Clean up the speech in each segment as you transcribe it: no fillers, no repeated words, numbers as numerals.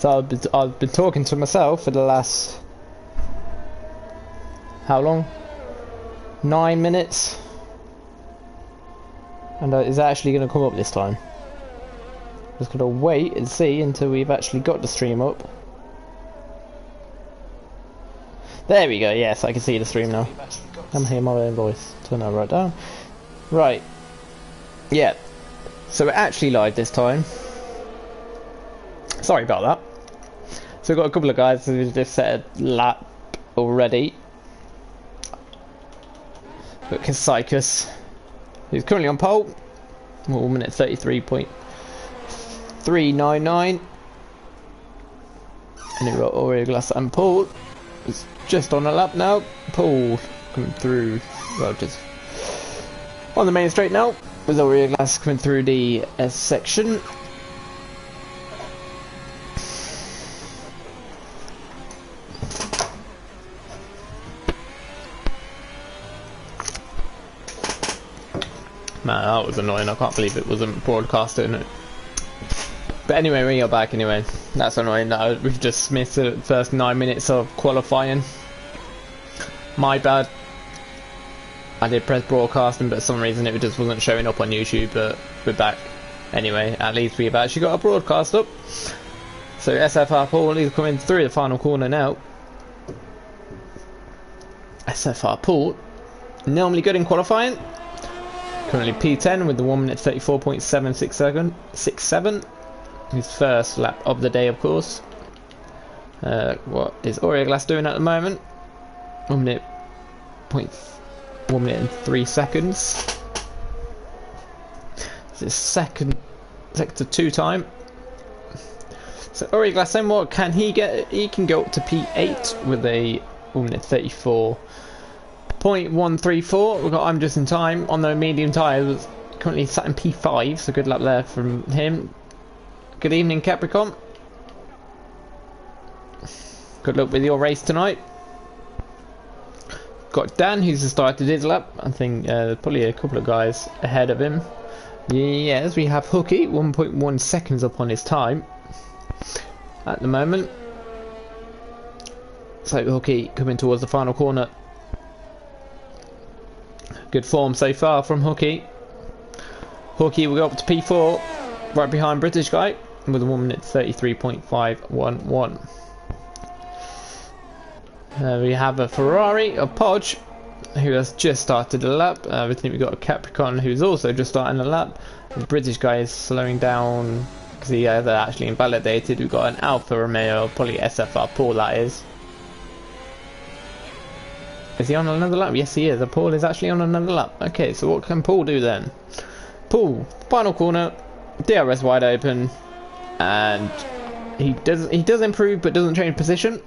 So I've been talking to myself for the last, how long? 9 minutes. And is that actually going to come up this time? Just going to wait and see until we've actually got the stream up. There we go, yes, I can see the stream now. I'm hearing my own voice. Turn that right down. Right. Yeah. So we're actually live this time. Sorry about that. So we've got a couple of guys who just set a lap already. Got Kasychus, who's currently on pole. 1 minute 33.399. And we've got Aureoglass and Paul. It's just on a lap now. Paul coming through, well, just on the main straight now. With Aureoglass coming through the S section. Man, that was annoying. I can't believe it wasn't broadcasted. But anyway, we are back anyway. That's annoying that we've just missed the first 9 minutes of qualifying. My bad. I did press broadcasting, but for some reason it just wasn't showing up on YouTube, but we're back. Anyway, at least we've actually got a broadcast up. So SFR Paul is coming through the final corner now. SFR Paul, normally good in qualifying. Currently P10 with the 1 minute 34.767. His first lap of the day, of course. What is Aureoglass doing at the moment? 1 minute and 3 seconds. It's his sector 2 time. So Aureoglass, then what can he get? He can go up to P8 with a 1 minute 34.134. We've got I'm just in time on the medium tyres. Currently sat in P5, so good luck there from him. Good evening, Capricorn. Good luck with your race tonight. Got Dan, who's started his lap. I think probably a couple of guys ahead of him. Yes, we have Hooky, 1.1 seconds up on his time at the moment. So Hooky coming towards the final corner. Good form so far from Hooky. Hooky will go up to P4, right behind British guy, with a 1 minute 33.511. We have a Ferrari, a Podge, who has just started a lap. I think we've got a Capricorn who's also just starting a lap. The British guy is slowing down because they're actually invalidated. We've got an Alfa Romeo, probably SFR Paul, that is. Is he on another lap? Yes, he is. Paul is actually on another lap. Okay, so what can Paul do then? Paul, final corner, DRS wide open, and he does improve but doesn't change position.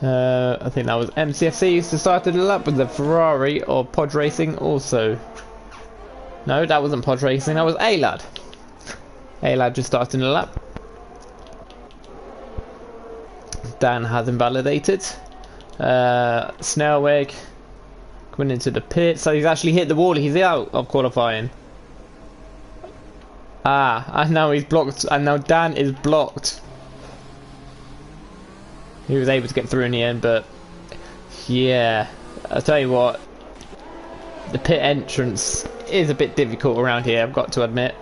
I think that was MCFC used to start the lap with the Ferrari or Pod Racing also. No, that wasn't Pod Racing, that was A-Lad. A-Lad just starting the lap. Dan has invalidated. Snailweg coming into the pit, so he's actually hit the wall. He's out of qualifying. And now he's blocked, and now Dan is blocked. He was able to get through in the end, but yeah, I'll tell you what, the pit entrance is a bit difficult around here, I've got to admit.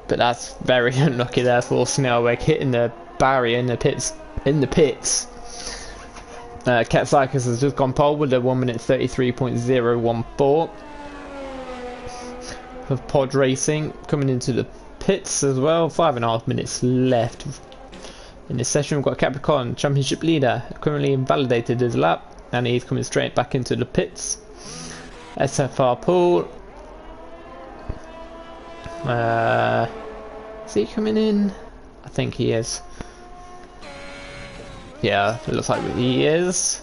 But that's very unlucky there for Snailweg, hitting the barrier in the pits. Kasychus has just gone pole with a 1 minute 33.014 of Pod Racing coming into the pits as well. 5.5 minutes left in this session. We've got Capricorn, championship leader, currently invalidated his lap, and he's coming straight back into the pits. SFR Paul. Is he coming in? I think he is. Yeah, it looks like he is.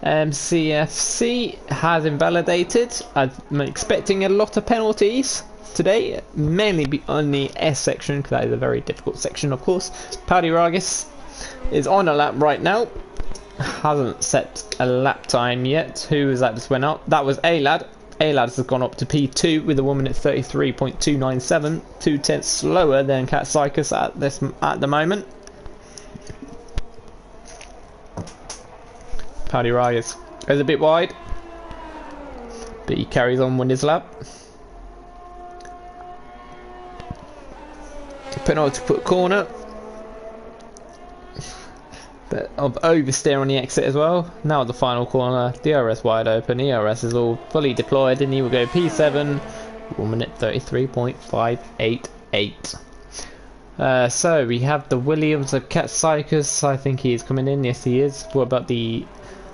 CFC has invalidated. I'm expecting a lot of penalties today, mainly on the S section, because that is a very difficult section, of course. Paddy Ragis is on a lap right now. Hasn't set a lap time yet. Who was that just went up? That was A-Lad. A-Lads has gone up to P2 with a 1 minute 33.297, 2/10 slower than Cat Cycus at the moment. Paddy Reyes goes a bit wide, but he carries on with his lap. Penultimate corner, bit of oversteer on the exit as well. Now the final corner, DRS wide open, ERS is all fully deployed, and he will go P7, 1 minute 33.588. So we have the Williams of Cat Cycus. I think he is coming in. Yes, he is. What about the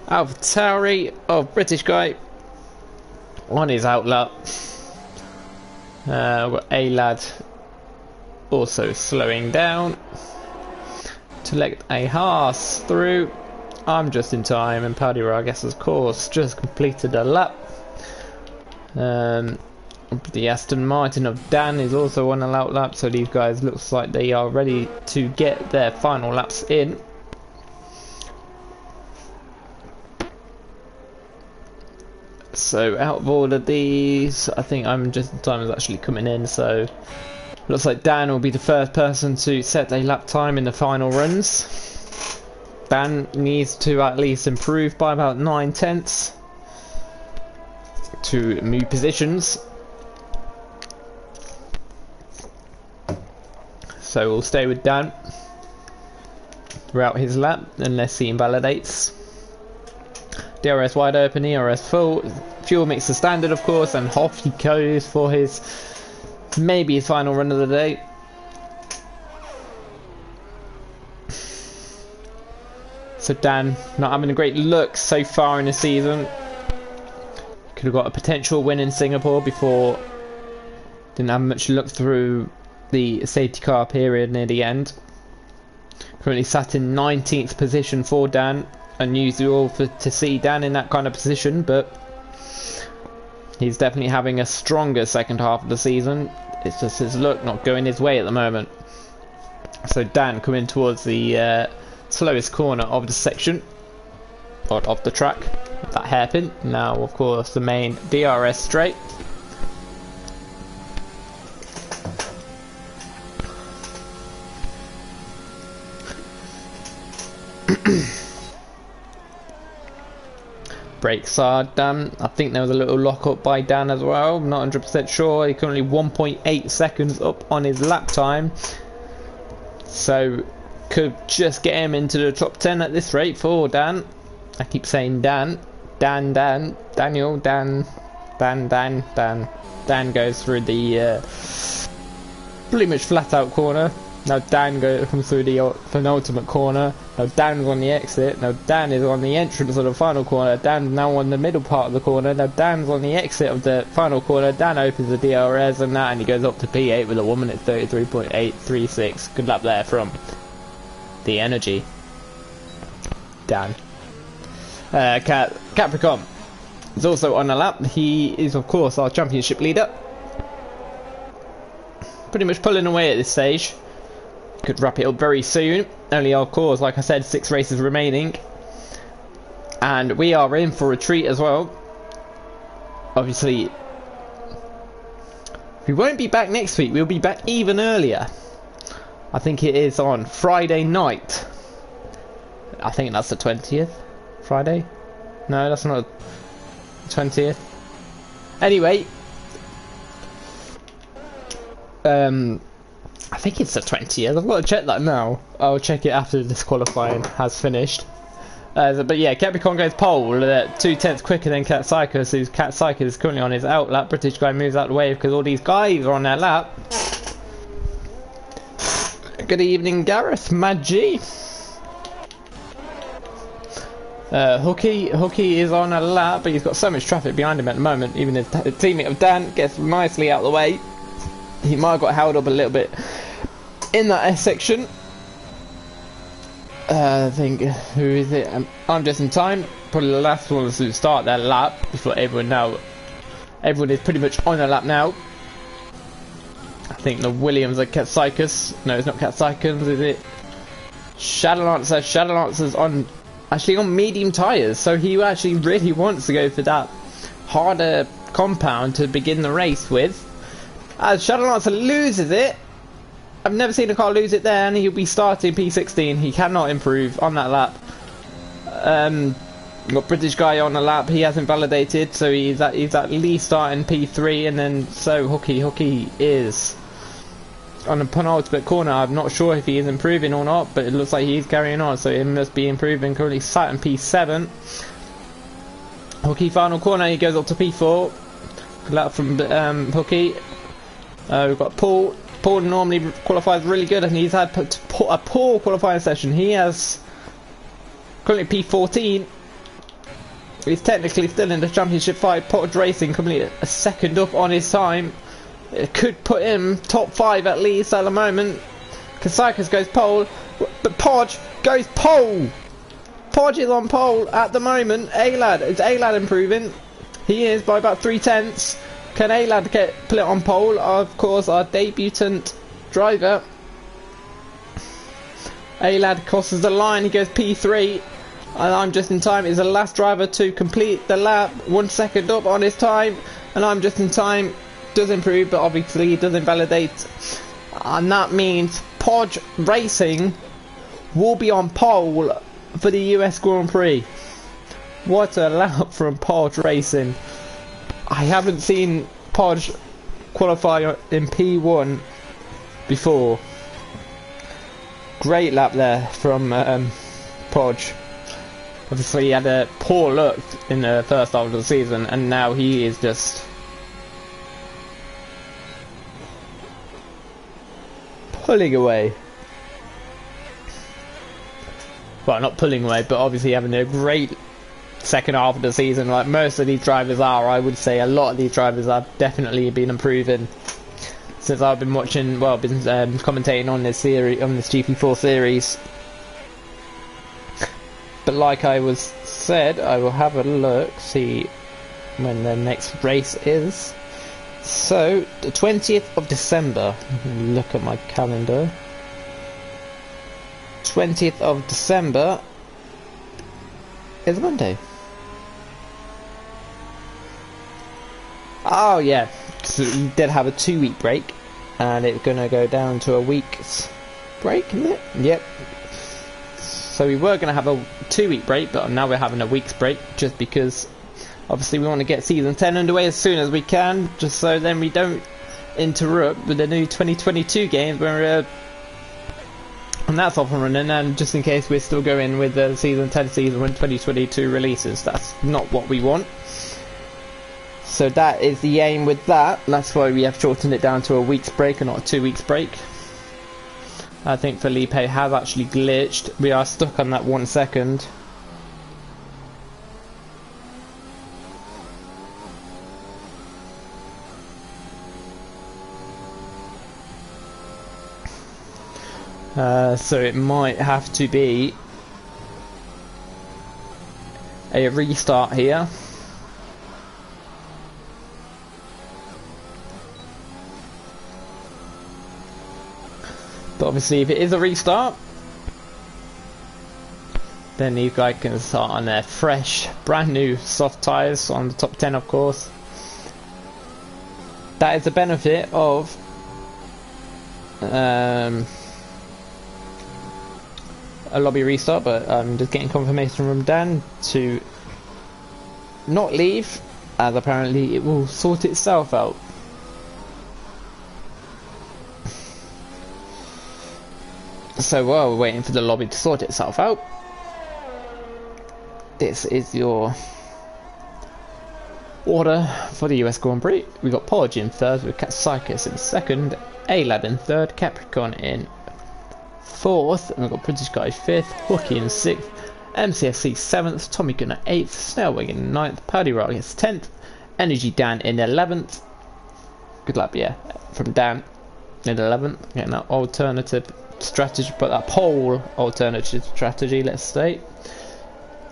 AlphaTauri of British guy on his outlap? We've got A-Lad also slowing down to let a Haas through. I'm just in time, and Paddy Reyes, of course, just completed a lap. The Aston Martin of Dan is also on a lap, so these guys looks like they are ready to get their final laps in. So out of all of these, I think I'm just in time is actually coming in, so looks like Dan will be the first person to set a lap time in the final runs. Dan needs to at least improve by about 9/10 to move positions. So we'll stay with Dan throughout his lap unless he invalidates. DRS wide open, ERS full, fuel mixer standard of course, and off he goes for his maybe his final run of the day. So Dan not having a great look so far in the season. Could have got a potential win in Singapore before. Didn't have much luck through the safety car period near the end. Currently sat in 19th position for Dan. Unusual to see Dan in that kind of position, but he's definitely having a stronger second half of the season. It's just his luck not going his way at the moment. So Dan coming towards the slowest corner of the section, or of the track, that hairpin. Now of course the main DRS straight. Brakes are done. I think there was a little lock up by Dan as well. I'm not 100% sure. He's currently 1.8 seconds up on his lap time. So could just get him into the top 10 at this rate for Dan. I keep saying Dan. Dan. Daniel. Dan. Dan goes through the pretty much flat out corner. Now Dan comes through the penultimate corner. Now Dan's on the exit. Now Dan is on the entrance of the final corner. Dan's now on the middle part of the corner. Now Dan's on the exit of the final corner. Dan opens the DRS and that, and he goes up to P8 with a 1 minute 33.836. Good lap there from the energy. Dan. Capricorn is also on a lap. He is of course our championship leader. Pretty much pulling away at this stage. Could wrap it up very soon. Only of course, like I said, 6 races remaining, and we are in for a treat as well. Obviously we won't be back next week. We'll be back even earlier. I think it is on Friday night. I think that's the 20th. Friday? No, that's not the 20th. Anyway, I think it's the 20th. I've got to check that now. I'll check it after this qualifying has finished. But yeah, Capricorn goes pole 2/10 quicker than Cat Cycus, who's Cat Cycus is currently on his out lap. British guy moves out of the way because all these guys are on their lap. Good evening, Gareth, Mad G. Hooky is on a lap, but he's got so much traffic behind him at the moment. Even his teammate of Dan gets nicely out of the way. He might have got held up a little bit in that S section. I think, who is it? I'm just in time. Probably the last one to start their lap before everyone is pretty much on their lap now. I think the Williams are Cat Cycus. No, it's not Cat Cycus, is it? Shadowlancer. Shadowlancer's actually on medium tyres, so he actually really wants to go for that harder compound to begin the race with. As Shadow Lancer loses it. I've never seen a car lose it there, and he'll be starting P16. He cannot improve on that lap. Got British guy on the lap. He hasn't validated, so he's at least starting P3, and then so Hooky is on the penultimate corner. I'm not sure if he is improving or not, but it looks like he's carrying on, so he must be improving. Currently sat in P7. Hooky final corner, he goes up to P4. Good lap from Hooky. We've got Paul. Paul normally qualifies really good, and he's had a poor qualifying session. He has currently P14. He's technically still in the championship fight. Podge Racing currently a second up on his time. It could put him top 5 at least at the moment. Kasaikas goes pole, but Podge goes pole. Podge is on pole at the moment. A-Lad, is A-Lad improving? He is by about 3/10. Can A-Lad put it on pole? Of course, our debutant driver. A-Lad crosses the line, he goes P3. And I'm just in time. He's the last driver to complete the lap. 1 second up on his time. And I'm just in time. Does improve, but obviously he doesn't validate. And that means Podge Racing will be on pole for the US Grand Prix. What a lap from Podge Racing. I haven't seen Podge qualify in P1 before. Great lap there from Podge. Obviously he had a poor look in the first half of the season, and now he is just pulling away. Well, not pulling away, but obviously having a great second half of the season, like most of these drivers are. I would say a lot of these drivers have definitely been improving since I've been watching, well, been commentating on this series, on this GP4 series. But like I was said, I will have a look, see when the next race is. So the 20th of December. Look at my calendar. 20th of December is Monday. Oh yeah, so we did have a 2-week break, and it's gonna go down to a week's break, isn't it? Yep. So we were gonna have a 2-week break, but now we're having a week's break, just because obviously we want to get season 10 underway as soon as we can, just so then we don't interrupt with the new 2022 games when and that's off and running, and just in case we're still going with the season 10 season when 2022 releases. That's not what we want. So that is the aim with that. That's why we have shortened it down to a week's break and not a 2 weeks break. I think Felipe has actually glitched. We are stuck on that 1 second. So it might have to be a restart here. But obviously if it is a restart, then these guys can start on their fresh, brand new soft tyres on the top 10, of course. That is the benefit of a lobby restart, but I'm just getting confirmation from Dan to not leave, as apparently it will sort itself out. So while we're waiting for the lobby to sort itself out, this is your order for the US Grand Prix. We got Podge in third, with Katsikis in second, A-Lad in third, Capricorn in fourth, and we've got British Guy fifth, Hooky in sixth, MCFC seventh, Tommy Gunner eighth, Snailwing in ninth, Paddy Rock is 10th, Energy Dan in 11th. Good luck, yeah, from Dan in 11th. Getting that alternative strategy, but that pole alternative strategy, let's say.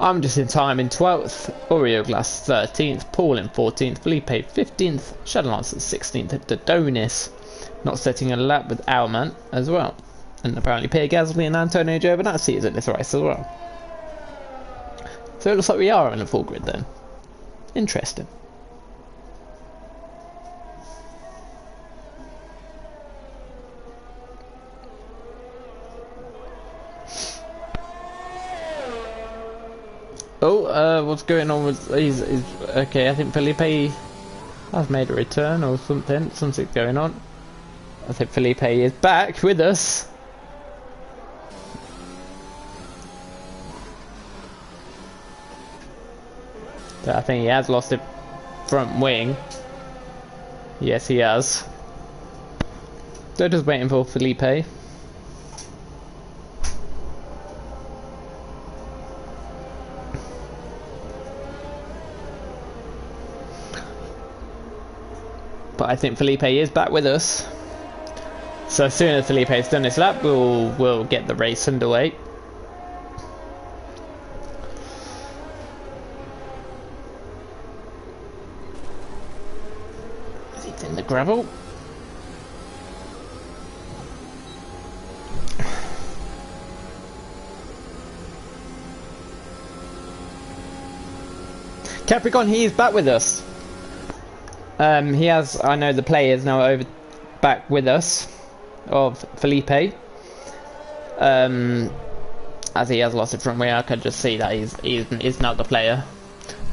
I'm just in time in 12th, Oreo Glass 13th, Paul in 14th, Felipe 15th, Shadowlance at 16th, Dodonis not setting a lap with Owlman as well. And apparently Pierre Gasly and Antonio Giovinazzi is in this race as well. So it looks like we are in a full grid then. Interesting. Oh, what's going on with... He's okay, I think Felipe has made a return or something. Something's going on. I think Felipe is back with us. So I think he has lost a front wing. Yes, he has. They're just waiting for Felipe. But I think Felipe is back with us. So as soon as Felipe's done his lap, we'll get the race underway. Is he in the gravel? Capricorn, he is back with us. He has, I know the players now over back with us of Felipe. As he has lost it from where I could just see that he's now the player.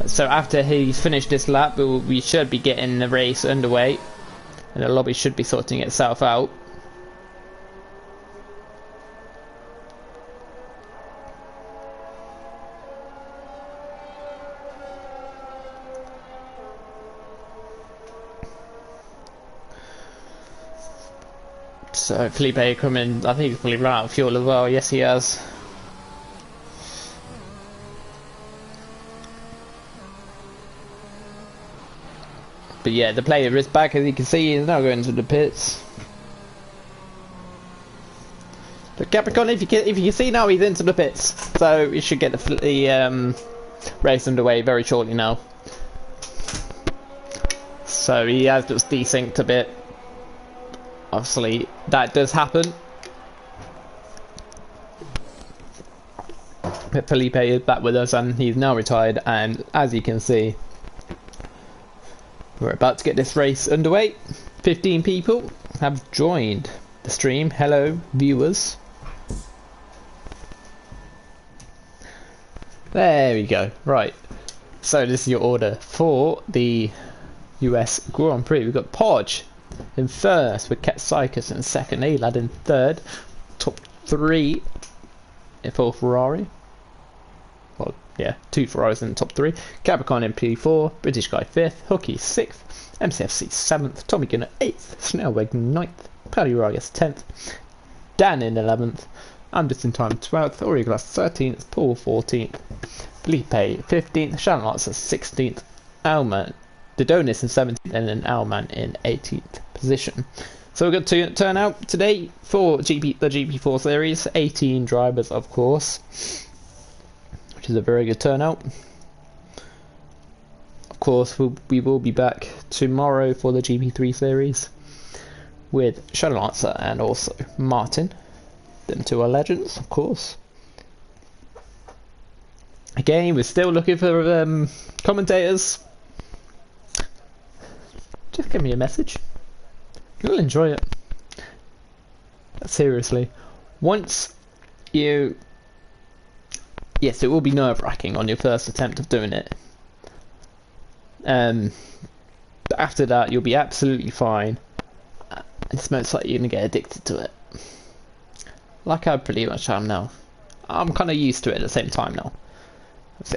So after he's finished this lap, we should be getting the race underway, and the lobby should be sorting itself out. So Felipe coming, I think he's probably run out of fuel as well. Yes, he has. But yeah, the player is back, as you can see. He's now going to the pits. But Capricorn, if you can see now, he's into the pits, so we should get the race underway very shortly now. So he has just desynced a bit. Obviously, that does happen. But Felipe is back with us, and he's now retired. And as you can see, we're about to get this race underway. 15 people have joined the stream. Hello, viewers. There we go. Right. So this is your order for the US Grand Prix. We've got Podge in first, with Katsaikas in second, Elad in third, top three for Ferrari. Well, yeah, 2 Ferraris in the top 3. Capricorn in P4, British Guy 5th, Hooky 6th, MCFC 7th, Tommy Gunner 8th, Snellweg 9th, Paluragas 10th, Dan in 11th, I'm Just in Time 12th, Origlas 13th, Paul 14th, Felipe 15th, Shannon Arts 16th, Alman Dodonis in 17th, and then Alman in 18th position. So we've got to turn out today for the GP4 series. 18 drivers, of course, which is a very good turnout. Of course, we will be back tomorrow for the GP3 series with Shadow Lancer and also Martin. Them two are legends, of course. Again, we're still looking for commentators. Just give me a message. You'll enjoy it. Seriously. Once you... Yes, it will be nerve-wracking on your first attempt of doing it. But after that, you'll be absolutely fine. It's most likely you're going to get addicted to it. Like I pretty much am now. I'm kind of used to it at the same time now.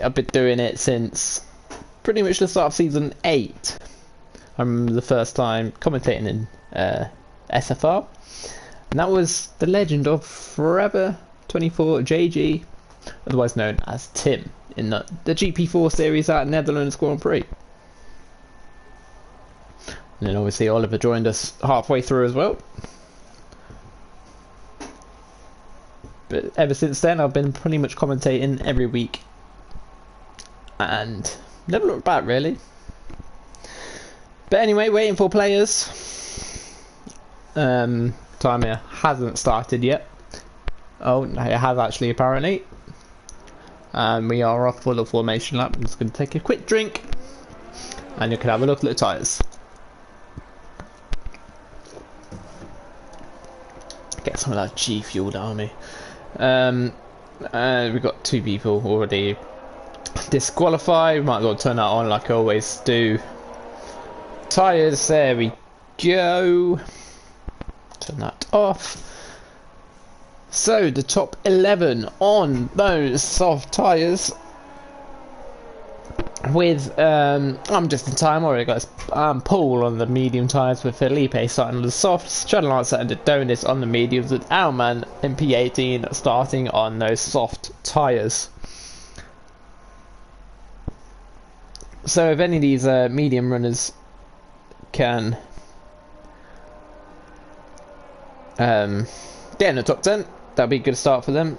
I've been doing it since pretty much the start of season 8. I remember the first time commentating in SFR, and that was the legend of Forever 24 JG, otherwise known as Tim, in the GP4 series at Netherlands Grand Prix. And then obviously Oliver joined us halfway through as well. But ever since then, I've been pretty much commentating every week, and never looked back really. But anyway, waiting for players. Timer hasn't started yet. Oh, it has actually, apparently. And we are off for the formation lap. I'm just going to take a quick drink, and you can have a look at the tyres. Get some of that G fuel down me. We've got 2 people already disqualified. Might as well turn that on like I always do. Tyres, there we go. Turn that off. So the top 11 on those soft tyres. With I'm just in time. Already got Paul on the medium tyres, with Felipe starting on the softs, Shadow Lancer and Adonis on the mediums, with Alman and P18 starting on those soft tyres. So if any of these medium runners can get in the top 10, that'll be a good start for them.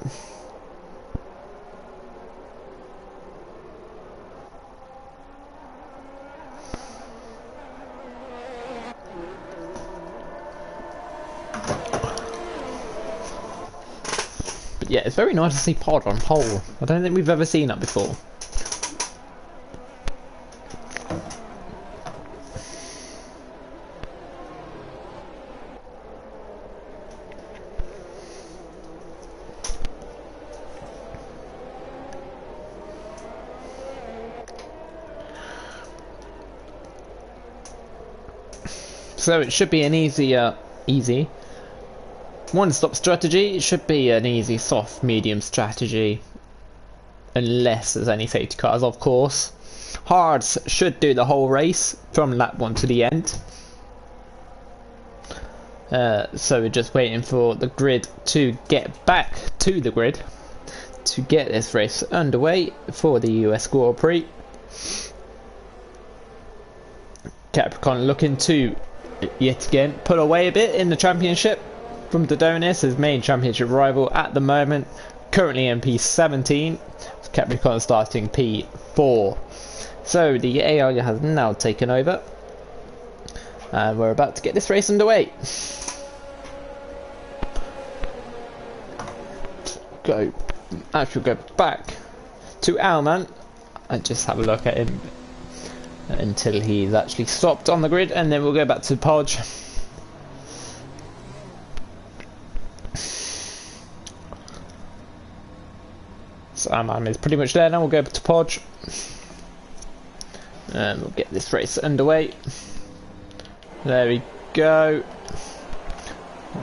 But yeah, it's very nice to see Pod on pole. I don't think we've ever seen that before. So it should be an easy one-stop strategy. It should be an easy soft medium strategy, unless there's any safety cars, of course. Hards should do the whole race from lap 1 to the end. So we're just waiting for the grid to get back to the grid to get this race underway for the US Grand Prix. Capricorn looking to yet again pull away a bit in the championship from Adonis, his main championship rival at the moment, currently in P17. Capricorn starting P4. So the AI has now taken over, and we're about to get this race underway. Actually go back to Alman and just have a look at him until he's actually stopped on the grid, and then we'll go back to Podge. So Alman is pretty much there now. We'll go back to Podge and we'll get this race underway. There we go.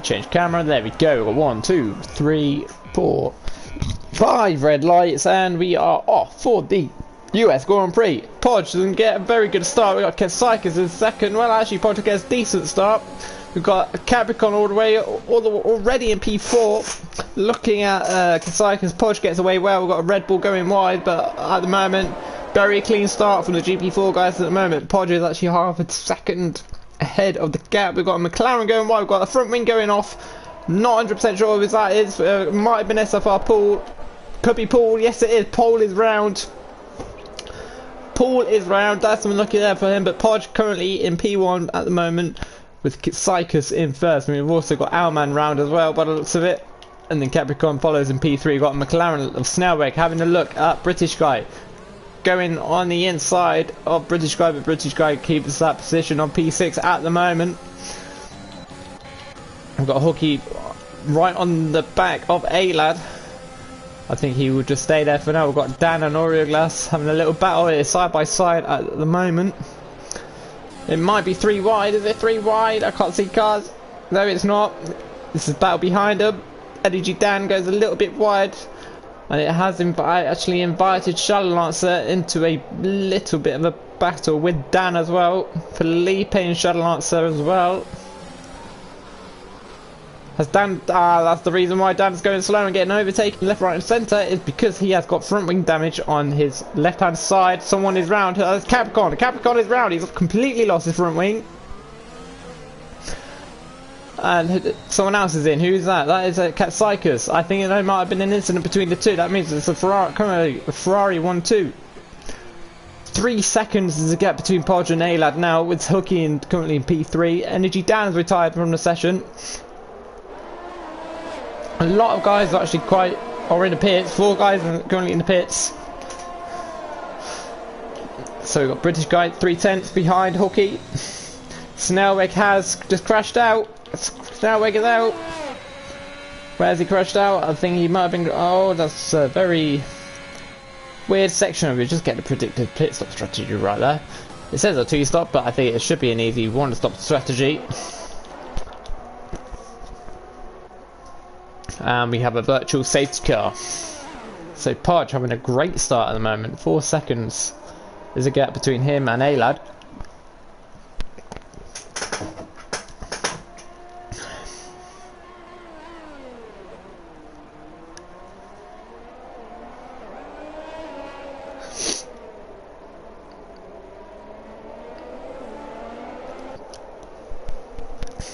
Change camera. There we go. 1, 2, 3, 4, 5 red lights, and we are off for the US Grand Prix. Podge doesn't get a very good start. We've got Katsaikas in second. Well, actually, Podge gets a decent start. We've got Capricorn all the way, already in P4. Looking at Katsaikas, Podge gets away well. We've got a Red Bull going wide, but at the moment, very clean start from the GP4 guys at the moment. Podge is actually half a second ahead of the gap. We've got a McLaren going wide. We've got a front wing going off. Not 100% sure if that is. Might have been SFR Paul. Could be Paul. Yes, it is. Paul is round. Paul is round. That's some lucky there for him. But Podge currently in P1 at the moment, with Katsaikas in first. And we've also got Alman round as well by the looks of it. And then Capricorn follows in P3. We've got McLaren of Snellweg having a look at British Guy. Going on the inside of British Guy, but British Guy keeps that position on P6 at the moment. We've got Hooky right on the back of A-Lad. I think he will just stay there for now. We've got Dan and Orioglass having a little battle here side by side at the moment. It might be 3 wide. Is it 3 wide? I can't see cars. No, it's not. This is battle behind him. Eddie G Dan goes a little bit wide. And it has actually invited Shadow Lancer into a little bit of a battle with Dan as well. Felipe and Shadow Lancer as well. Has Dan, that's the reason why Dan's going slow and getting overtaken left, right and centre, is because he has got front wing damage on his left hand side. Someone is round. That's Capricorn. Capricorn is round. He's completely lost his front wing. And someone else is in. Who's that? That is Katsaikas. I think there might have been an incident between the two. That means it's a Ferrari, currently a Ferrari 1-2. 3 seconds is the gap between Podge and A-Lad now, with Hooky and currently in P3. Energy Dan's retired from the session. A lot of guys are actually are in the pits. 4 guys are currently in the pits. So we've got British Guy 3/10 behind Hooky. Snellweg has just crashed out. Snellweg is out. Where's he crashed out? I think he might have been. Oh, that's very weird section of it. Just get the predicted pit stop strategy right there. It says a 2-stop, but I think it should be an easy 1-stop strategy. And we have a virtual safety car. So Podge having a great start at the moment. 4 seconds is a gap between him and A-Lad.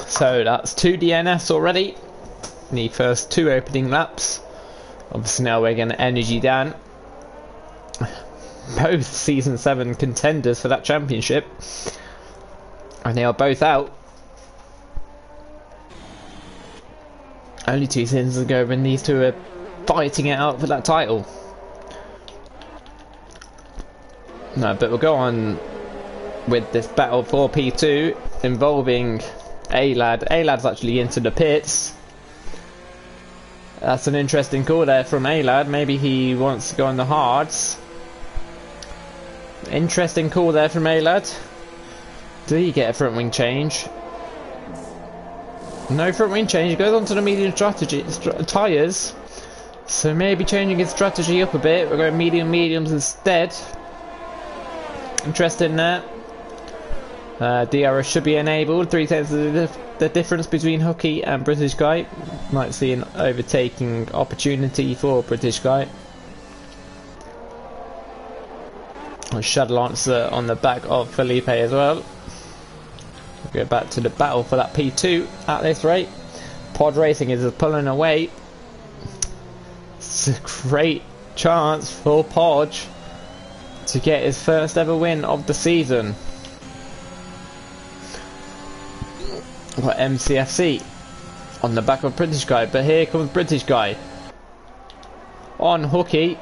So that's 2 DNS already in the first 2 opening laps. Obviously now we're getting energy down. Both season 7 contenders for that championship, and they are both out. Only 2 seasons ago when these two are fighting it out for that title. No, but we'll go on with this battle for P2 involving A-Lad. A-Lad's actually into the pits. That's an interesting call there from A-Lad. Maybe he wants to go on the hards. Interesting call there from A-Lad. Do you get a front wing change? No front wing change. He goes on to the medium tyres. So maybe changing his strategy up a bit. We're going mediums instead. Interesting there. DRS should be enabled. 3 tenths of the difference between Hooky and British Guy. Might see an overtaking opportunity for British Guy. Shadow Lancer on the back of Felipe as well. We'll go back to the battle for that P2 at this rate. Pod Racing is pulling away. It's a great chance for Podge to get his first ever win of the season. We've got MCFC on the back of British Guy, but here comes British Guy on Hooky.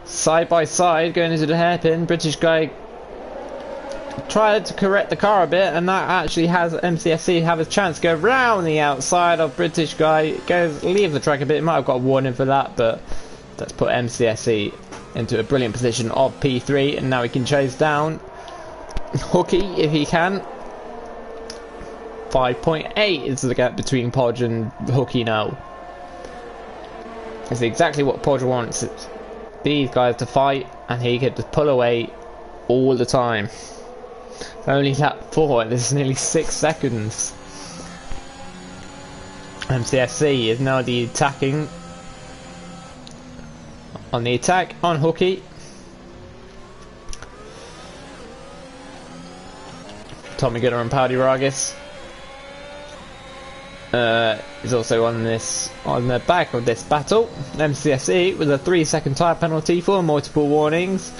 Side by side going into the hairpin. British Guy tried to correct the car a bit, and that actually has MCFC have a chance to go round the outside of British Guy. Leave the track a bit. He might have got a warning for that, but that's put MCFC into a brilliant position of P3, and now he can chase down Hooky if he can. 5.8 is the gap between Podge and Hooky now. It's exactly what Podge wants. It's these guys to fight, and he could just pull away all the time. Only lap 4, this is nearly 6 seconds. MCFC is now the attacking. On the attack on Hooky. Tommy Gunner and Paudy Vargas is also on the back of this battle. MCFC with a 3-second tyre penalty for multiple warnings.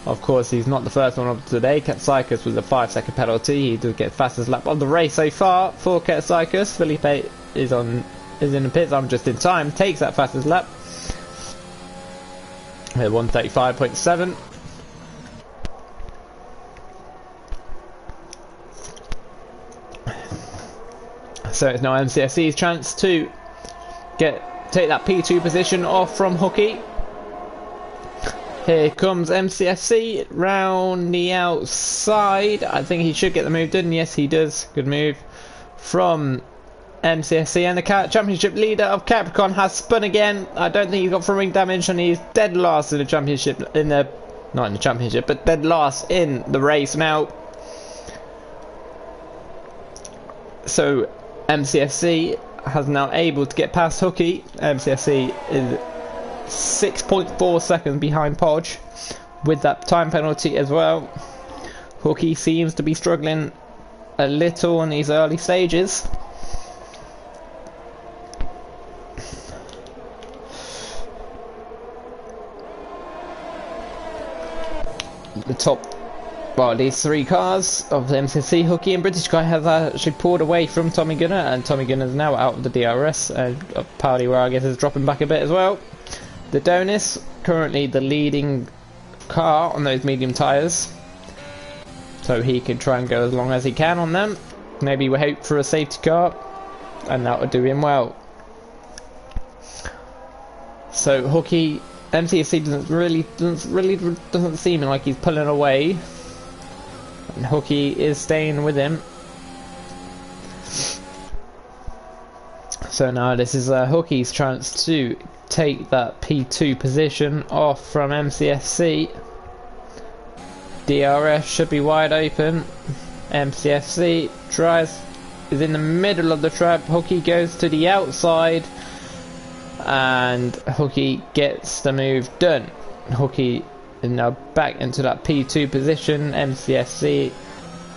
Of course, he's not the first one of today. Katsaikas with a 5-second penalty. He did get fastest lap of the race so far for Katsaikas. Felipe is in the pits. I'm just in time. Takes that fastest lap. 1:35.7. So it's now MCFC's chance to take that P2 position off from Hooky. Here comes MCFC round the outside. I think he should get the move done. Yes, he does. Good move from MCFC. And the championship leader of Capricorn has spun again. I don't think he's got front wing damage, and he's dead last in the championship. Not in the championship, but dead last in the race now. So MCFC has now able to get past Hooky. MCFC is 6.4 seconds behind Podge with that time penalty as well. Hooky seems to be struggling a little in these early stages. The top, well, these 3 cars of the MCFC, Hooky and British Guy have actually pulled away from Tommy Gunner, and Tommy Gunner is now out of the DRS, and Paudy Vargas is dropping back a bit as well. The Donis, currently the leading car on those medium tyres, so he can try and go as long as he can on them. Maybe we hope for a safety car, and that would do him well. So Hooky MCFC doesn't seem like he's pulling away, and Hooky is staying with him. So now this is Hooky's chance to take that P2 position off from MCFC. DRS should be wide open. MCFC is in the middle of the trap. Hooky goes to the outside, and Hooky gets the move done. Hooky is now back into that P2 position. MCFC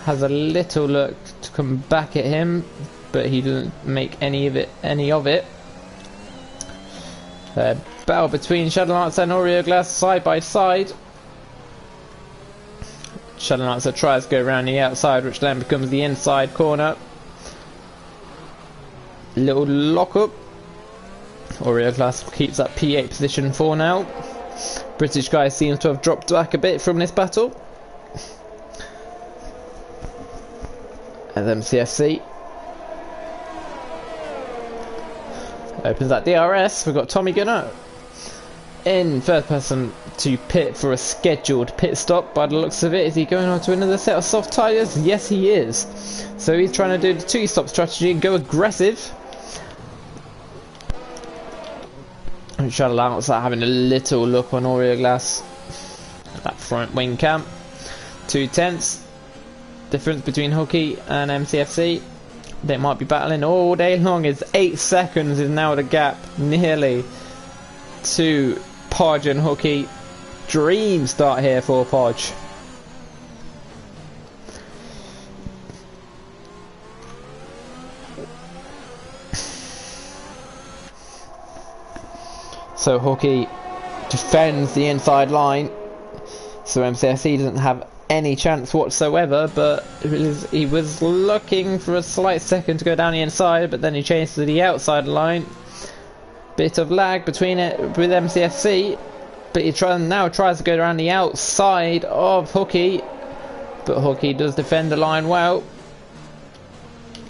has a little look to come back at him, but he doesn't make any of it. Battle between Shadowlancer and Aureoglass side by side. Shadowlancer tries to go around the outside, which then becomes the inside corner. Little lock up. Aureoglass keeps that P8 position for now. British guy seems to have dropped back a bit from this battle. As MCFC opens that DRS, we've got Tommy Gunner in first person to pit for a scheduled pit stop. By the looks of it, is he going on to another set of soft tyres? Yes, he is. So he's trying to do the 2-stop strategy and go aggressive. Shadowlancer having a little look on Aureoglass. That front wing cam. 2/10 difference between Hooky and MCFC. They might be battling all day long. It's 8 seconds is now the gap, nearly, to Podge and Hooky. Dream start here for Podge. So Hooky defends the inside line, so MCFC doesn't have any chance whatsoever, but he was looking for a slight second to go down the inside, but then he changed to the outside line. Bit of lag between it with MCFC, but he now tries to go around the outside of Hooky, but Hooky does defend the line well.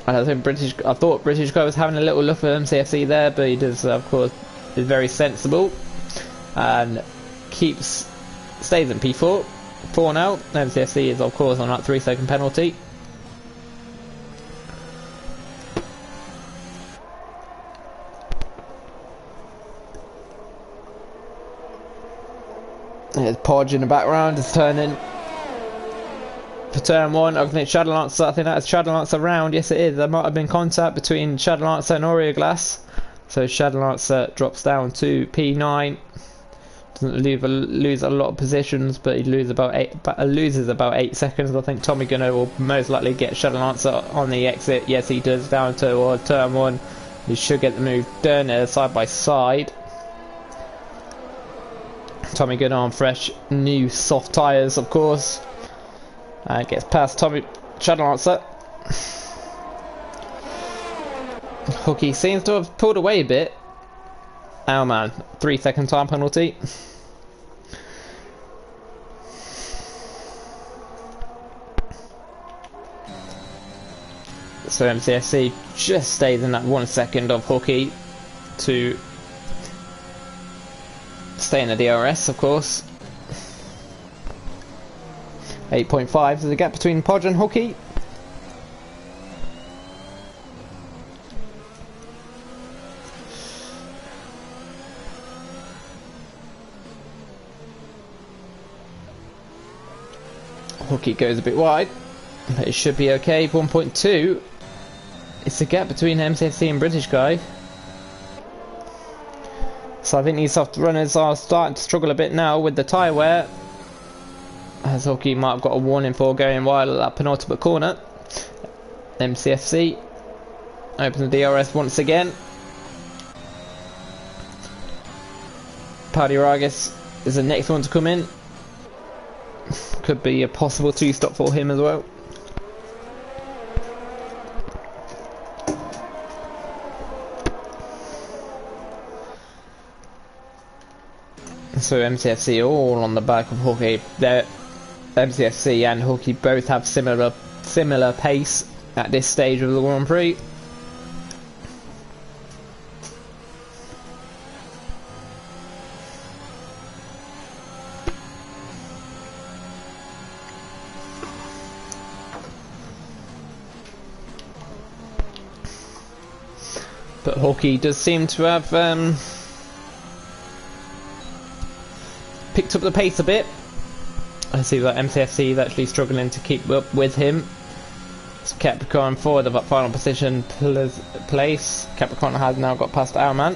And I thought British guy was having a little look at MCFC there, but he does, of course, is very sensible and stays in P4 for now. MCFC is of course on that 3-second penalty. There's Podge in the background, is turning for turn 1. I think Shadowlancer, I think that's Shadowlancer round. Yes it is. There might have been contact between Shadowlancer and Aureoglass. So Shadowlancer drops down to P9. Doesn't lose a lot of positions, but he loses about 8 seconds. I think Tommy Gunner will most likely get Shadowlancer on the exit. Yes, he does, down to turn 1. He should get the move done side by side. Tommy Gunner on fresh new soft tyres, of course. And gets past Shadowlancer. Hooky seems to have pulled away a bit. Oh man, 3-second time penalty. So MCFC just stays in that 1 second of Hooky to stay in the DRS, of course. 8.5 is the gap between Podge and Hooky. Hooky goes a bit wide, but it should be okay. 1.2. It's the gap between MCFC and British guy. So I think these soft runners are starting to struggle a bit now with the tyre wear, as Hooky might have got a warning for going wide at that penultimate corner. MCFC opens the DRS once again. Paddy Ragus is the next one to come in. Could be a possible 2-stop for him as well. So MCFC all on the back of Hooky. MCFC and Hooky both have similar pace at this stage of the Grand Prix. But Hawkeye does seem to have picked up the pace a bit. I see that MCFC is actually struggling to keep up with him. So Capricorn forward of that final position place. Capricorn has now got past our man.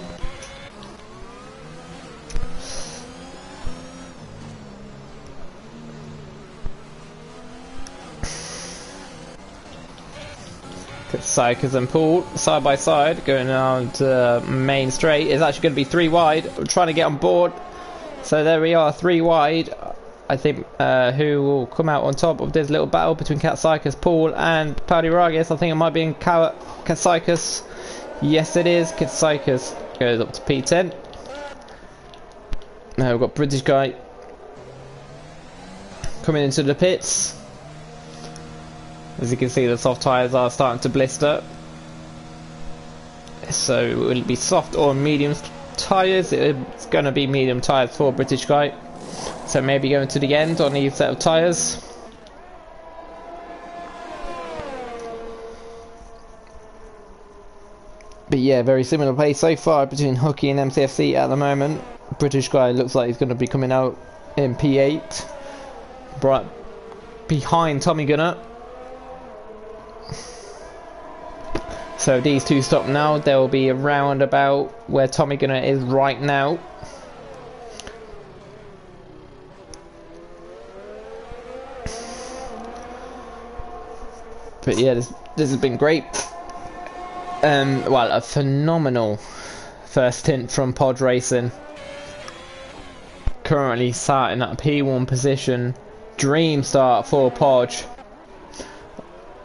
Psychers and Paul side by side going down to main straight. It's actually going to be 3 wide. We're trying to get on board. So there we are, 3 wide. I think who will come out on top of this little battle between Katsaikas, Paul and Paudiragis. I think it might be in Katsaikas. Yes it is. Katsaikas goes up to P10. Now we've got British guy coming into the pits. As you can see, the soft tyres are starting to blister. So will it be soft or medium tyres? It's going to be medium tyres for British guy. So maybe going to the end on each set of tyres. But yeah, very similar pace so far between Hooky and MCFC at the moment. British guy looks like he's going to be coming out in P8. Right behind Tommy Gunner. So these two stop now. They'll be around about where Tommy Gunner is right now. But yeah, this has been great. Well, a phenomenal first stint from Pod Racing. Currently sat in that P1 position. Dream start for Podge.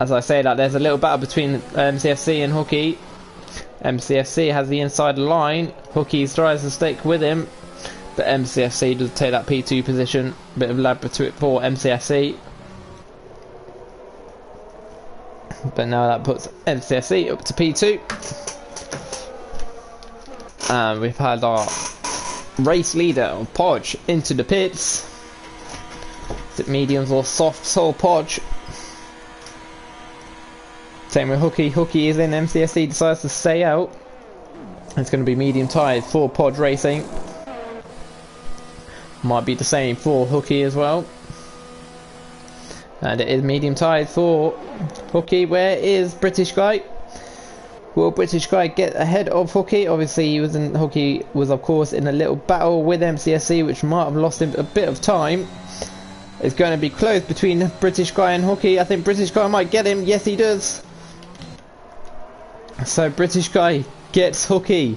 As I say that, there's a little battle between MCFC and Hooky. MCFC has the inside line. Hooky tries to stick with him, but MCFC does take that P2 position. Bit of laboratory for MCFC. But now that puts MCFC up to P2. And we've had our race leader, Podge, into the pits. Is it mediums or softs or Podge? Same with Hooky. Hooky is in. MCFC decides to stay out. It's going to be medium tyres for Pod Racing. Might be the same for Hooky as well. And it is medium tyres for Hooky. Where is British guy? Will British guy get ahead of Hooky? Obviously, Hooky was of course in a little battle with MCFC, which might have lost him a bit of time. It's going to be close between British guy and Hooky. I think British guy might get him. Yes, he does. So British guy gets Hooky.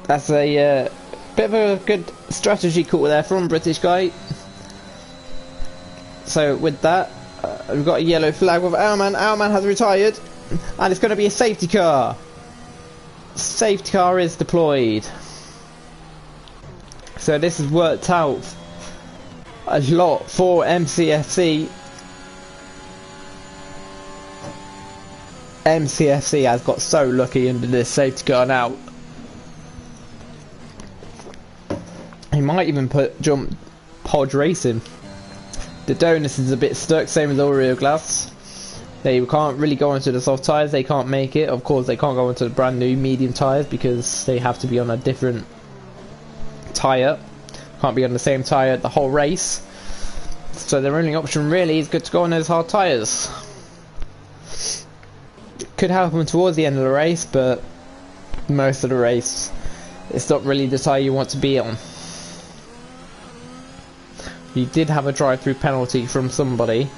That's a bit of a good strategy call there from British guy. So with that, we've got a yellow flag with Owlman. Owlman has retired, and it's going to be a safety car. Safety car is deployed. So this has worked out a lot for MCFC. MCFC has got so lucky under this safety car now. He might even jump Pod Racing. The Donus is a bit stuck, same as Oreo Glass. They can't really go into the soft tyres, they can't make it. Of course they can't go into the brand new medium tyres because they have to be on a different tyre. Can't be on the same tyre the whole race. So their only option really is good to go on those hard tyres. Could help them towards the end of the race, but most of the race it's not really the tyre you want to be on. You did have a drive-through penalty from somebody.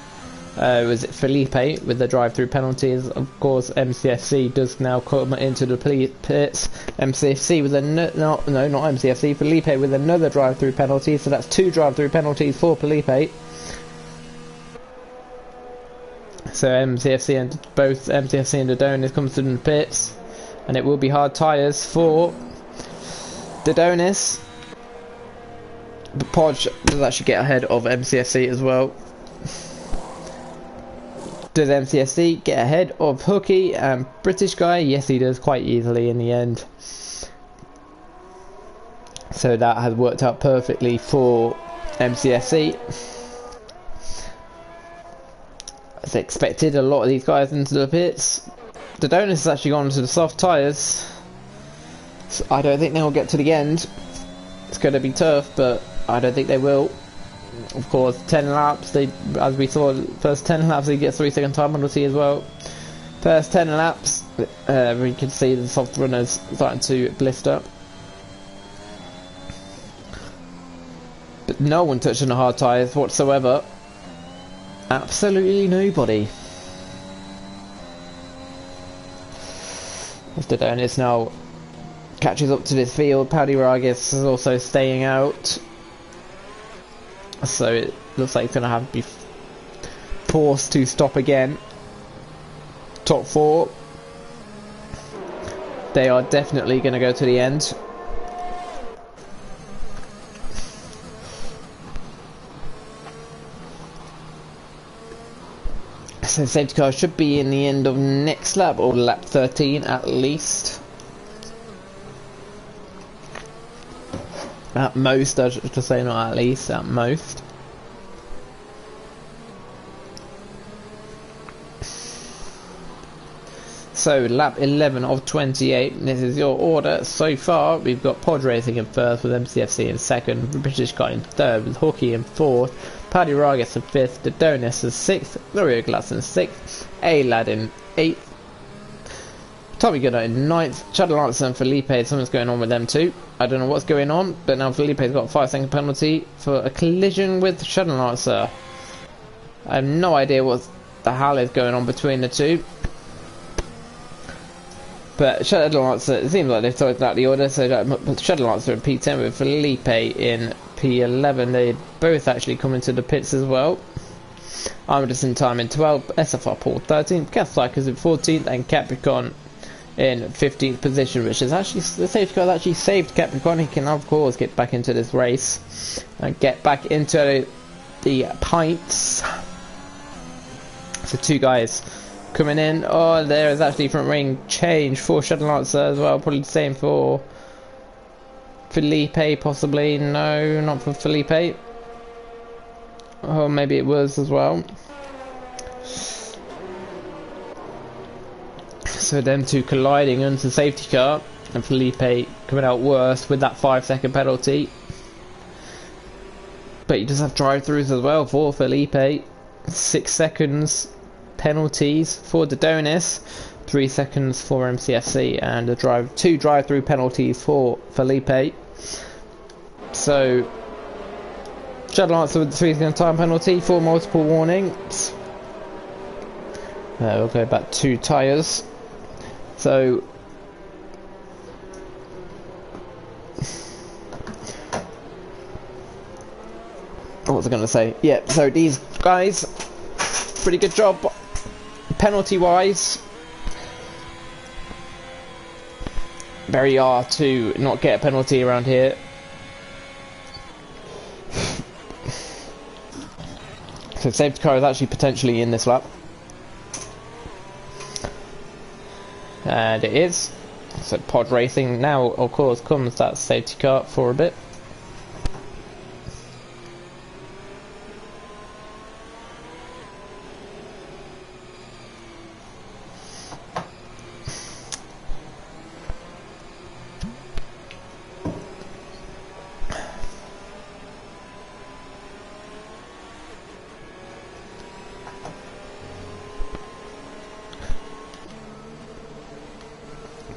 Was it Felipe with the drive-through penalties? Of course, MCFC does now come into the pits. MCFC with not MCFC. Felipe with another drive-through penalty. So that's 2 drive-through penalties for Felipe. So MCFC and both MCFC and Adonis comes to the pits, and it will be hard tyres for Adonis. But Podge does actually get ahead of MCFC as well. Does MCFC get ahead of Hooky and British guy? Yes, he does, quite easily in the end. So that has worked out perfectly for MCFC. As expected, a lot of these guys into the pits. The Donuts has actually gone to the soft tyres. So I don't think they'll get to the end. It's going to be tough, but I don't think they will. Of course, 10 laps, as we saw, first 10 laps they get 3-second time penalty as well. First 10 laps, we can see the soft runners starting to blister. But no one touching the hard tyres whatsoever. Absolutely nobody. Mr. Donis now catches up to this field. Paddy Ragas is also staying out. So it looks like it's going to have to be forced to stop again. Top 4. They are definitely going to go to the end. So safety car should be in the end of next lap, or lap 13 at least. At most, I should say, not at least, at most. So lap 11 of 28, this is your order so far. We've got Pod Racing in first, with MCFC in second, the British Guy in third, with Hawkey in fourth, Paddy Ragas in fifth, the Donis in sixth, Gloria Glass in sixth, A-Lad in eighth, Tommy Gunner in ninth, Chad Lance and Felipe, something's going on with them too. I don't know what's going on, but now Felipe's got a 5-second penalty for a collision with Chad Lancer. I have no idea what the hell is going on between the two. But Shadow Lancer, it seems like they've sorted out the order, so Shadow Lancer in P10 with Felipe in P11. They both actually come into the pits as well. Armidas time in 12th, SFR Paul 13th, Gas Cycles in 14th, and Capricorn in 15th position, which is actually, the safety car has actually saved Capricorn. He can of course get back into this race and get back into the pints. So two guys coming in. Oh, there is actually front ring change for Shadow Lancer as well. Probably the same for Felipe, possibly. No, not for Felipe. Oh, maybe it was as well. So them two colliding into the safety car, and Felipe coming out worse with that 5-second penalty. But you just have drive-throughs as well for Felipe. 6 seconds penalties for Dodonis, 3 seconds for MCFC, and two drive-through penalties for Felipe. So Chad Lancer with the 3-second time penalty for multiple warnings. We'll go back 2 tyres. So what was I going to say? Yeah, so these guys, pretty good job penalty wise. Very hard to not get a penalty around here. So safety car is actually potentially in this lap. And it is. So Pod Racing now, of course, comes that safety car for a bit.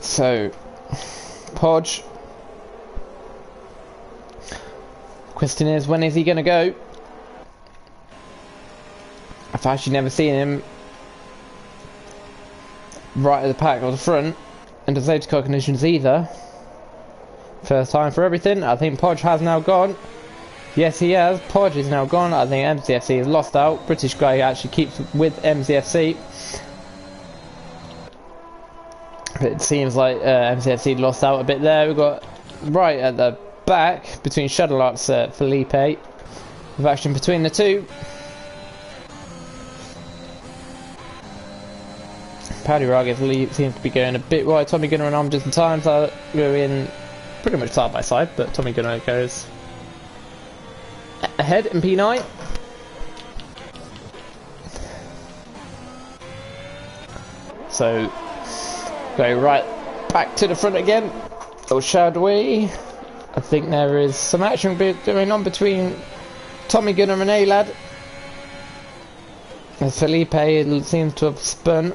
So, Podge. Question is, when is he going to go? I've actually never seen him right at the pack or the front in the safety car conditions either. First time for everything. I think Podge has now gone. Yes, he has. Podge is now gone. I think MCFC has lost out. British guy actually keeps with MCFC. But it seems like MCFC lost out a bit there. We've got right at the back between Shadowlarks and Felipe, with action between the two. Paddy Ragas seems to be going a bit wide. Tommy Gunner and Arm just in time to go in pretty much side by side, but Tommy Gunner goes ahead in P9. So Go right back to the front again. Or shall we? I think there is some action going on between Tommy Gunner and A-Lad. As Felipe seems to have spun.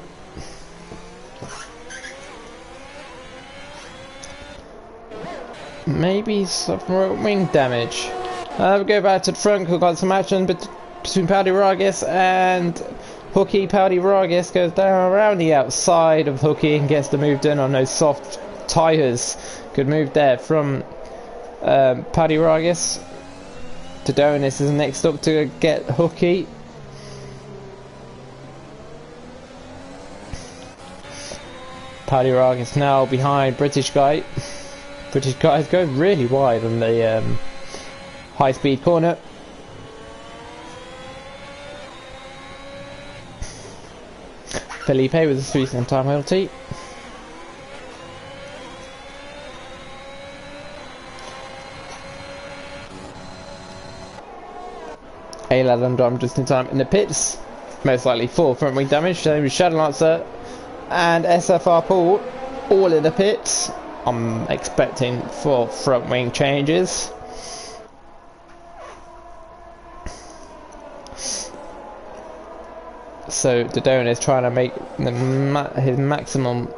Maybe some wing damage. We go back to the front. We've got some action between Paddy Ragas and Hooky. Paddy Ragas goes down around the outside of Hooky and gets the move done on those soft tyres. Good move there from Paddy Ragas. Dodonis is next up to get Hooky. Paddy Ragas now behind British guy. British guy is going really wide on the high speed corner. Felipe with a 3-second time penalty. A-Lad and Dom just in time in the pits. Most likely for front wing damage. Same with Shadow Lancer and SFR Paul all in the pits. I'm expecting 4 front wing changes. So Dodona is trying to make his maximum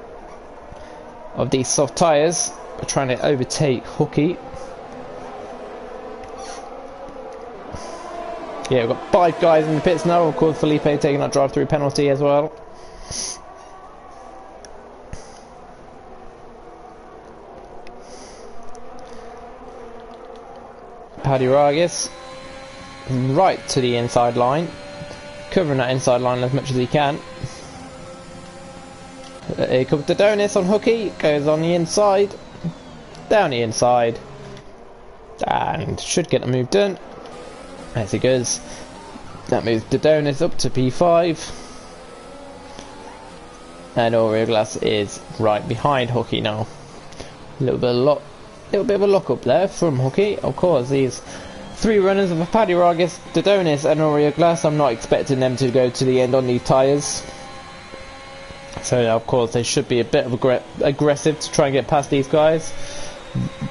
of these soft tyres, trying to overtake Hooky. Yeah, we've got 5 guys in the pits now. Of course, Felipe taking that drive-through penalty as well. Paddy Ragas right to the inside line, covering that inside line as much as he can. Here comes Dodonis on Hooky, goes on the inside, down the inside, and should get the move done. As he goes, that moves Dodonis up to P5, and Aureoglass is right behind Hooky now. A little bit of a lock up there from Hooky. Of course, these 3 runners of Paddy Ragas, Dodonis and Aureoglass, I'm not expecting them to go to the end on these tyres. So of course they should be a bit of aggressive to try and get past these guys.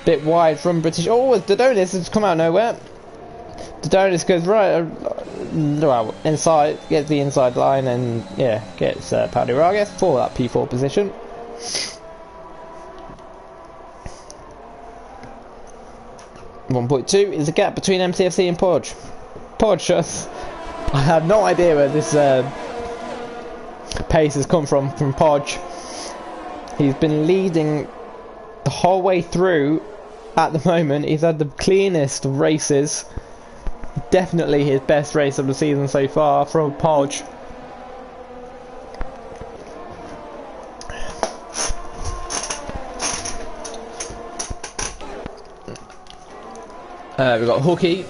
Bit wide from British. Oh, Dodonis has come out of nowhere. Dodonis goes right, well, inside, gets the inside line and yeah, gets Paddy Ragas for that P4 position. .2 is the gap between MCFC and Podge. Podge just, I have no idea where this pace has come from Podge. He's been leading the whole way through at the moment. He's had the cleanest races. Definitely his best race of the season so far from Podge. We've got Hooky.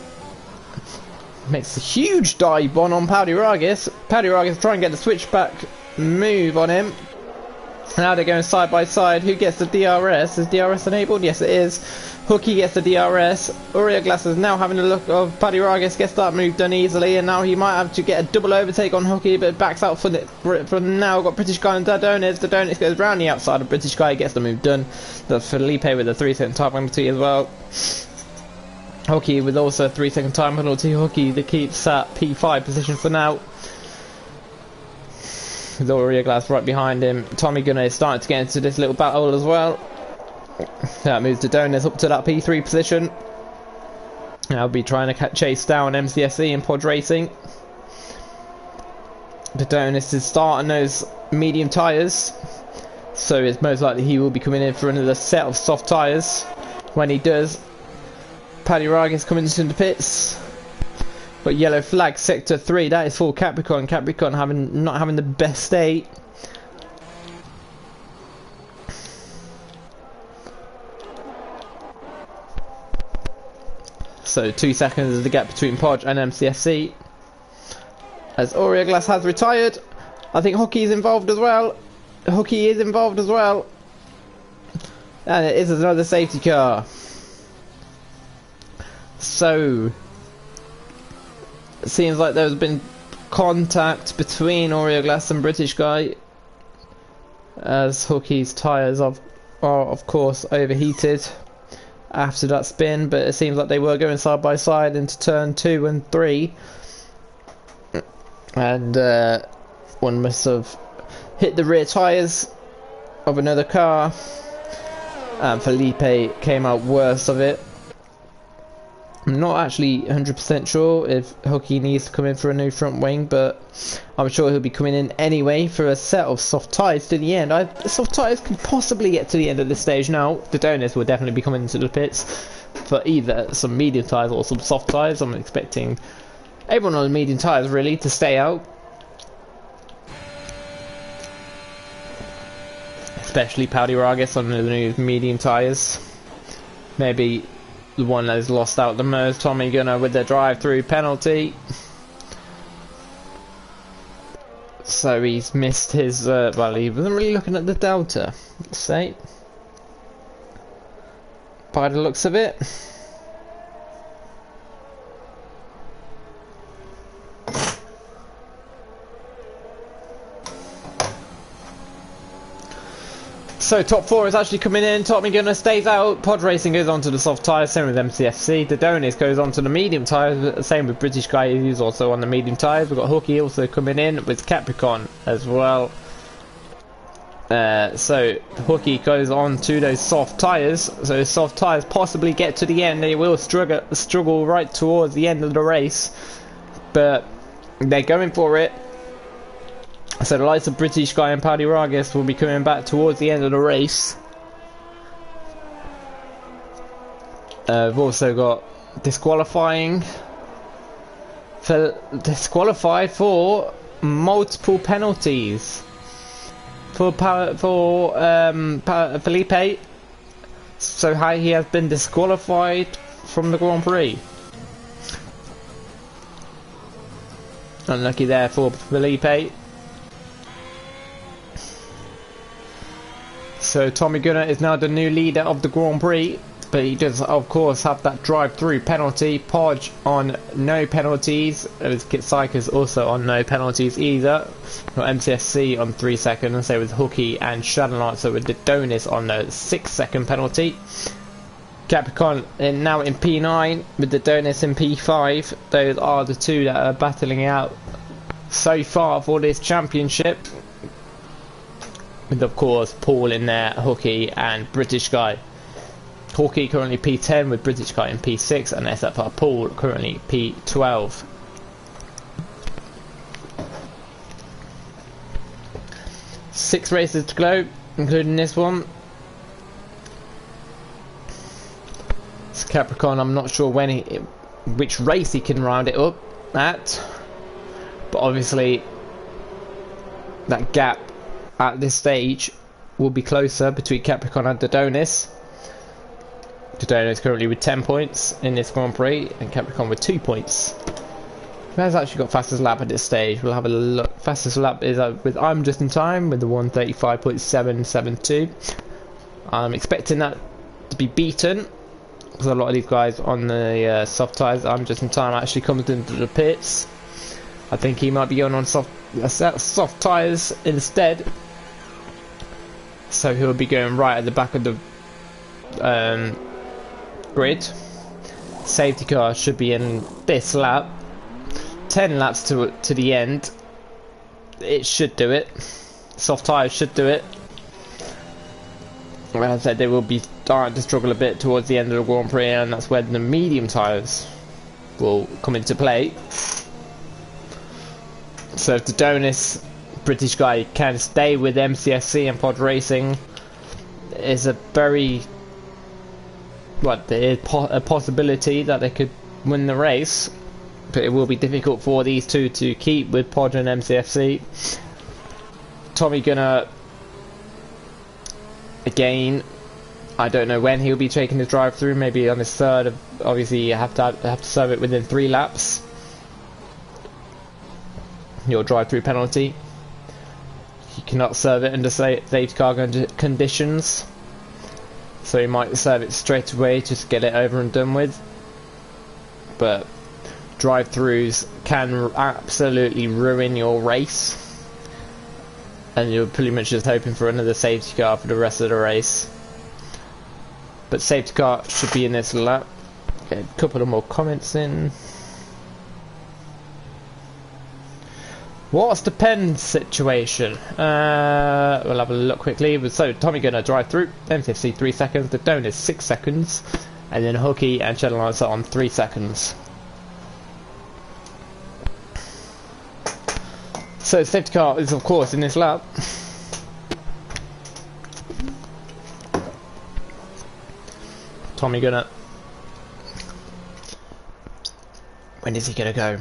Makes a huge dive on Paddy Ragas. Paddy Ragas trying to get the switchback move on him. Now they're going side by side. Who gets the DRS? Is DRS enabled? Yes, it is. Hooky gets the DRS. Aureoglass is now having a look of Paddy Ragas. Gets that move done easily, and now he might have to get a double overtake on Hooky, but backs out for now. We've got British guy and Dodonis. Dodonis goes round the outside of British guy, gets the move done. That's Felipe with a 3-second time penalty as well. Hooky with also a 3-second time penalty. Hooky that keeps at P5 position for now. With Aureoglass right behind him. Tommy Gunner is starting to get into this little battle as well. That moves Dodonis up to that P3 position. I'll be trying to chase down MCSC and Pod Racing. Dodonis is starting those medium tyres, so it's most likely he will be coming in for another set of soft tyres. When he does, Paddy Ragas coming into the pits. But yellow flag sector 3, that is for Capricorn. Capricorn not having the best state. So 2 seconds is the gap between Podge and MCFC. As Aureoglass has retired, I think Hooky is involved as well. Hooky is involved as well. And it is another safety car. So it seems like there's been contact between Aureoglass and British guy. as Hookie's tyres are of course overheated after that spin, but it seems like they were going side by side into turn 2 and 3, and one must have hit the rear tyres of another car, and Felipe came out worse of it. I'm not actually 100% sure if Hookie needs to come in for a new front wing, but I'm sure he'll be coming in anyway for a set of soft tyres to the end. Soft tyres can possibly get to the end of this stage now. The Donis will definitely be coming into the pits for either some medium tyres or some soft tyres. I'm expecting everyone on the medium tyres really to stay out, especially Paddy Ragas on the new medium tyres. Maybe the one that has lost out the most, Tommy Gunner, with the drive-through penalty. So he's missed his, well, he wasn't really looking at the delta, let's say, by the looks of it. So top 4 is actually coming in. Tommy Gunner stays out. Pod Racing goes on to the soft tyres, same with MCFC. The Donis goes on to the medium tyres, same with British Guy, who's also on the medium tyres. We've got Hookie also coming in with Capricorn as well. So Hookie goes on to those soft tyres. So those soft tyres possibly get to the end. They will struggle right towards the end of the race, but they're going for it. So the likes of British Guy and Paddy Ragas will be coming back towards the end of the race. We've also got disqualified for multiple penalties for Felipe. So he has been disqualified from the Grand Prix. Unlucky there for Felipe. So Tommy Gunner is now the new leader of the Grand Prix, but he does of course have that drive-through penalty. Podge on no penalties, Kitsyka's also on no penalties either. Got MCSC on 3 seconds, and so with Hookie and Shadowlancer with the Donis on the 6-second penalty. Capricorn now in P9 with the Donis in P5. Those are the two that are battling out so far for this championship. With of course Paul in there, Hookie and British Guy. Hookie currently P10 with British Guy in P6, and SFR Paul currently P12. Six races to go, including this one. It's Capricorn, I'm not sure which race he can round it up at, but obviously that gap at this stage will be closer between Capricorn and Dodonis. Dodonis currently with 10 points in this Grand Prix, and Capricorn with 2 points. Who has actually got fastest lap at this stage? We'll have a look. Fastest lap is with I'm Just in Time with the 1:35.772. I'm expecting that to be beaten, because a lot of these guys on the soft tyres, I'm Just in Time, actually comes into the pits. I think he might be going on soft tyres instead. So he'll be going right at the back of the grid. Safety car should be in this lap. 10 laps to the end. It should do it. Soft tyres should do it. Like I said, they will be starting to struggle a bit towards the end of the Grand Prix, and that's where the medium tyres will come into play. So if the Donis British Guy can stay with MCSC and Pod Racing, is a very there is a possibility that they could win the race, but it will be difficult for these two to keep with Pod and MCFC. Tommy Gunner, again, I don't know when he'll be taking his drive through. Maybe on his third. Obviously, you have to serve it within 3 laps. Your drive through penalty. You cannot serve it under safety car conditions, so you might serve it straight away just to get it over and done with. But drive-throughs can absolutely ruin your race, and you're pretty much just hoping for another safety car for the rest of the race. But safety car should be in this lap. Get a couple of more comments in. What's the pen situation? We'll have a look quickly. So Tommy gonna drive through. MCFC 3 seconds. The Don is 6 seconds, and then Hooky and Shadowlancer on 3 seconds. So safety car is of course in this lap. Tommy gonna. When is he gonna go?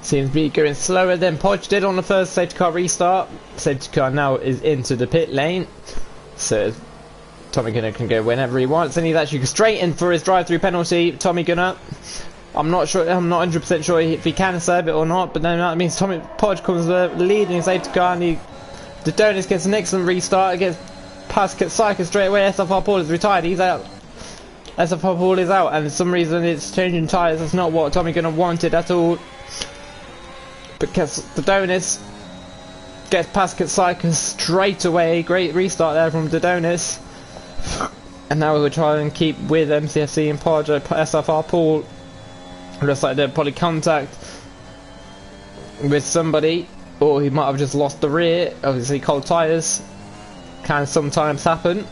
Seems to be going slower than Podge did on the first safety car restart. Safety car now is into the pit lane, so Tommy Gunner can go whenever he wants, and he's actually straight in for his drive-through penalty. Tommy Gunner, I'm not 100% sure if he can serve it or not, but then that means Tommy Podge comes leading his safety car, and the Donis gets an excellent restart, gets past Cycus straight away. SFR Paul is retired, he's out. SFR Paul is out, and for some reason it's changing tyres. That's not what Tommy Gunner wanted at all. Because the Donis gets past Cycus straight away. Great restart there from the Donis. And now we'll try and keep with MCFC and Podge. SFR Paul looks like they're probably contact with somebody, or he might have just lost the rear. Obviously cold tyres can sometimes happen,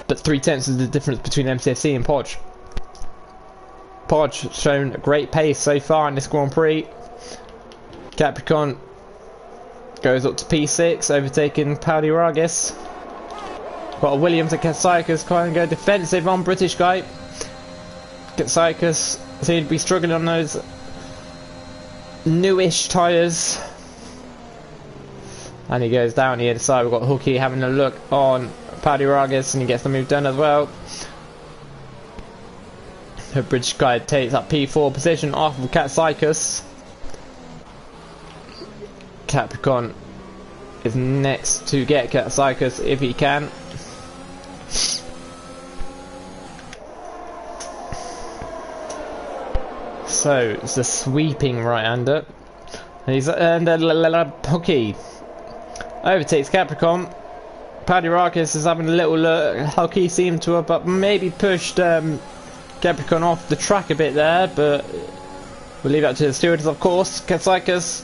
but 3/10 is the difference between MCFC and Podge. Podge shown a great pace so far in this Grand Prix. Capricorn goes up to P6, overtaking Paudi Ragis. Got a Williams and Katsaikas trying to go defensive on British guy. Katsaikas seem to be struggling on those newish tyres. And he goes down the other side. We've got Hooky having a look on Paudi Ragis, and he gets the move done as well. The British guy takes that P4 position off of Katsaikas. Capricorn is next to get Katsaikas if he can. So it's a sweeping right-hander. And Hooky overtakes Capricorn. Paddy Rakis is having a little look. Hooky seemed to have maybe pushed Capricorn off the track a bit there, but we'll leave that to the stewards, of course. Katsaikas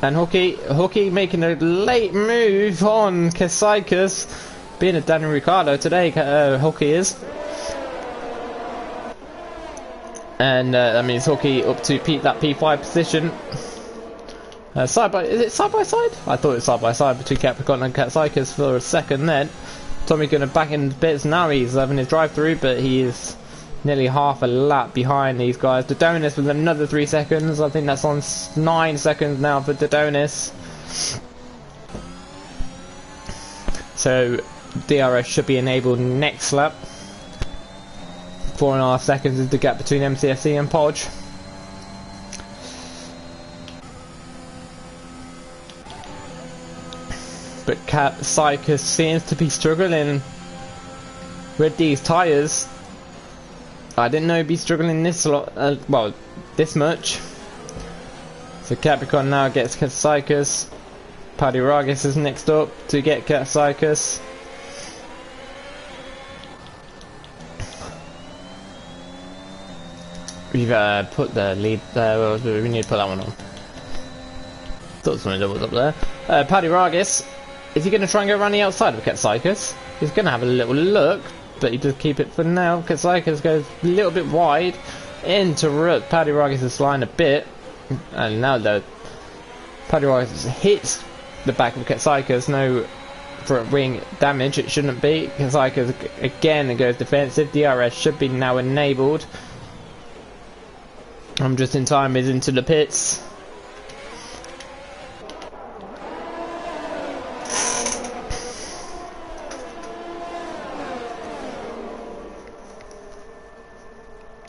and Hooky making a late move on Katsaikas. Being a Daniel Ricciardo today, Hooky is. And that means Hooky up to that P5 position. Is it side by side? I thought it was side by side between Capricorn and Katsaikas for a second then. Tommy going to back in bits. Now he's having his drive through, but he is nearly half a lap behind these guys. Dodonis with another 3 seconds. I think that's on 9 seconds now for Dodonis. So DRS should be enabled next lap. 4.5 seconds is the gap between MCFC and Podge. But Katsaikas seems to be struggling with these tyres. I didn't know he'd be struggling this a lot, well, this much. So Capricorn now gets Katsaikas. Paddy Ragis is next up to get Katsaikas. We've put the lead there, we need to put that one on. Thought something was up there. Paddy Ragis, is he going to try and go around the outside of Katsaikas? He's going to have a little look, but he does keep it for now. Katsaikas goes a little bit wide, interrupt Paddy Ragis' line a bit, and now though, Paddy Ragis hits the back of Katsaikas, no front wing damage, it shouldn't be. Katsaikas again goes defensive, DRS should be now enabled. I'm just in time, is into the pits.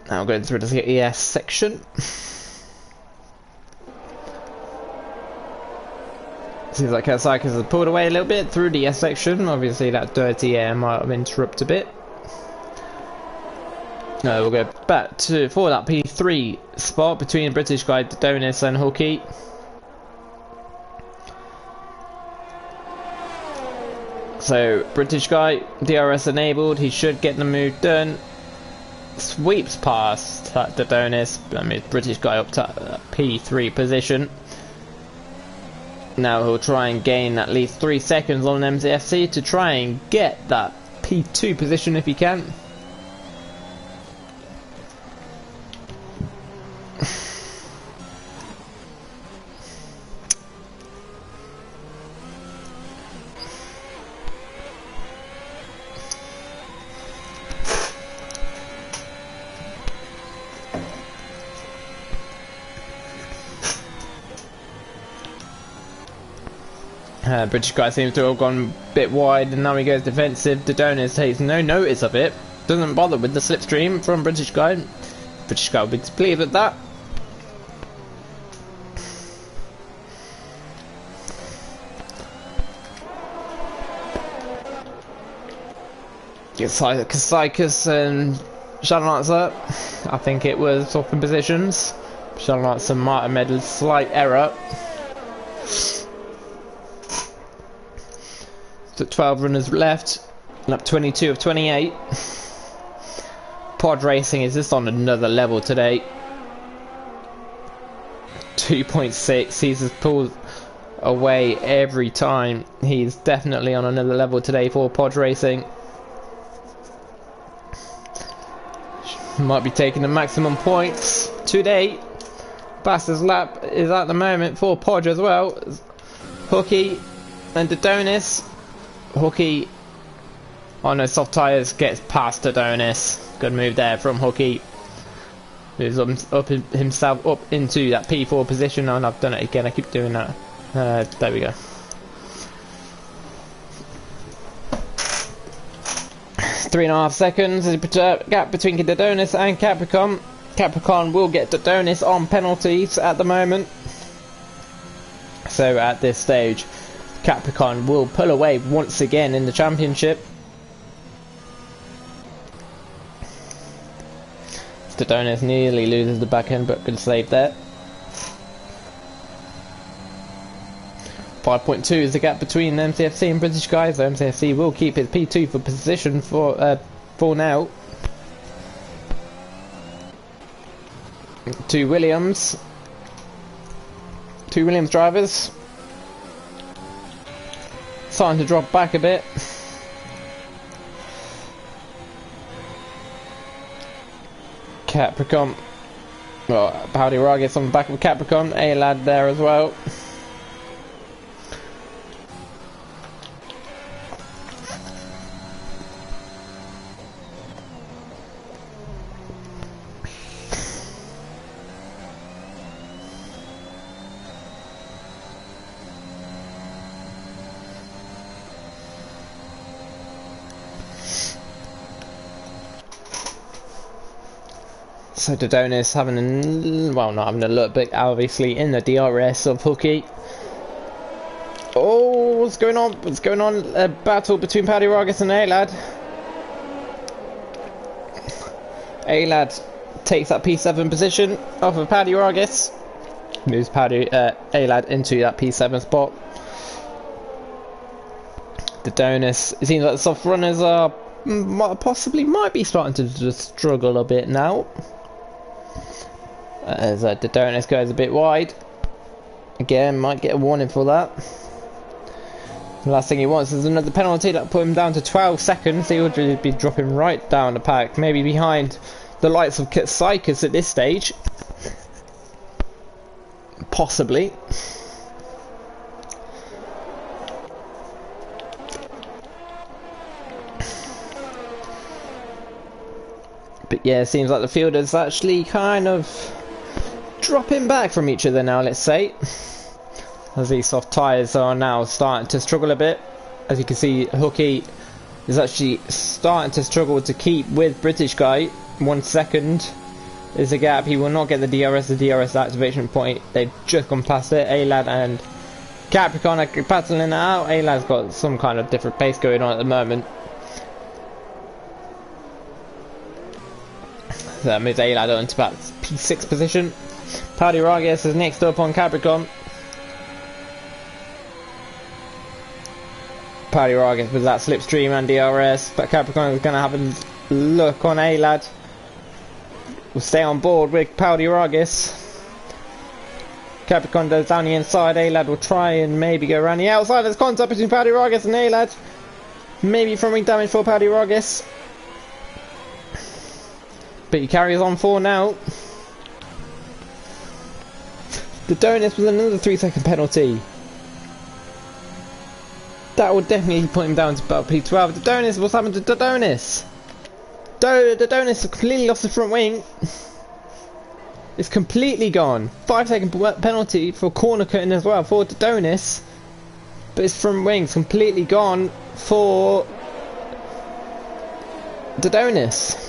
Now going through the ES section. Seems like Kawasaki has pulled away a little bit through the S section. Obviously that dirty air might have interrupted a bit. No, we'll go back for that P3 spot between British guy Donis and Hooky. So British guy, DRS enabled, he should get the move done. Sweeps past that Donis, I mean British guy up to P3 position. Now he'll try and gain at least 3 seconds on MCFC to try and get that P2 position if he can. British guy seems to have gone a bit wide and now he goes defensive. Dodonis takes no notice of it. Doesn't bother with the slipstream from British guy. British guy will be displeased at that. Kasaikas and Shalanatsa, I think it was swapping positions. Shalanatsa might have made a slight error. 12 runners left, lap 22 of 28. Pod racing is just on another level today. 2.6, he's just pulled away every time. He's definitely on another level today for pod racing. Might be taking the maximum points today. Fastest lap is at the moment for pod as well. Hooky and Dodonis. Hooky, oh no, soft tyres, gets past Adonis. Good move there from Hooky. Moves himself up into that P4 position. Oh, and I've done it again, I keep doing that. There we go. Three and a half seconds is the gap between Dodonis and Capricorn. Capricorn will get Dodonis on penalties at the moment. So at this stage, Capricorn will pull away once again in the championship. Dodonis nearly loses the back end, but good save there. 5.2 is the gap between MCFC and British guys. So MCFC will keep his P2 for position for now. Two Williams drivers. Starting to drop back a bit. Capricorn. Well, Howdy Ragus on the back of Capricorn. A-Lad there as well. So Dodonis having not having a look, but obviously in the DRS of Hooky. Oh, what's going on? What's going on? A battle between Paddy Ragus and A-Lad. A-Lad takes that P7 position off of Paddy Ragus. Moves A-Lad into that P7 spot. Dodonis, it seems like the soft runners are possibly might be starting to just struggle a bit now. As Dodonis goes a bit wide. Again, might get a warning for that. The last thing he wants is another penalty that put him down to 12 seconds. He would be dropping right down the pack, maybe behind the likes of Katsaikas at this stage. Possibly. But yeah, it seems like the fielders actually kind of dropping back from each other now, let's say. As these soft tyres are now starting to struggle a bit. As you can see, Hooky is actually starting to struggle to keep with British guy. 1 second is a gap. He will not get the DRS activation point. They've just gone past it. A-Lad and Capricorn are battling it out. Alad's got some kind of different pace going on at the moment. So that moves Alad on to about P6 position. Paddy Ragas is next up on Capricorn. Paddy Ragas with that slipstream and DRS, but Capricorn is going to have a look on Alad. We'll stay on board with Paddy Ragas. Capricorn goes down the inside. Alad will try and maybe go around the outside. There's contact between Paddy Ragas and Alad. Maybe front wing damage for Paddy Ragas. But he carries on for now. The Donis with another 3-second penalty. That will definitely put him down to about P12. The Donis, what's happened to the Donis? The Donis completely lost the front wing. It's completely gone. 5-second penalty for corner cutting as well for the Donis. But his front wing's completely gone for the Donis.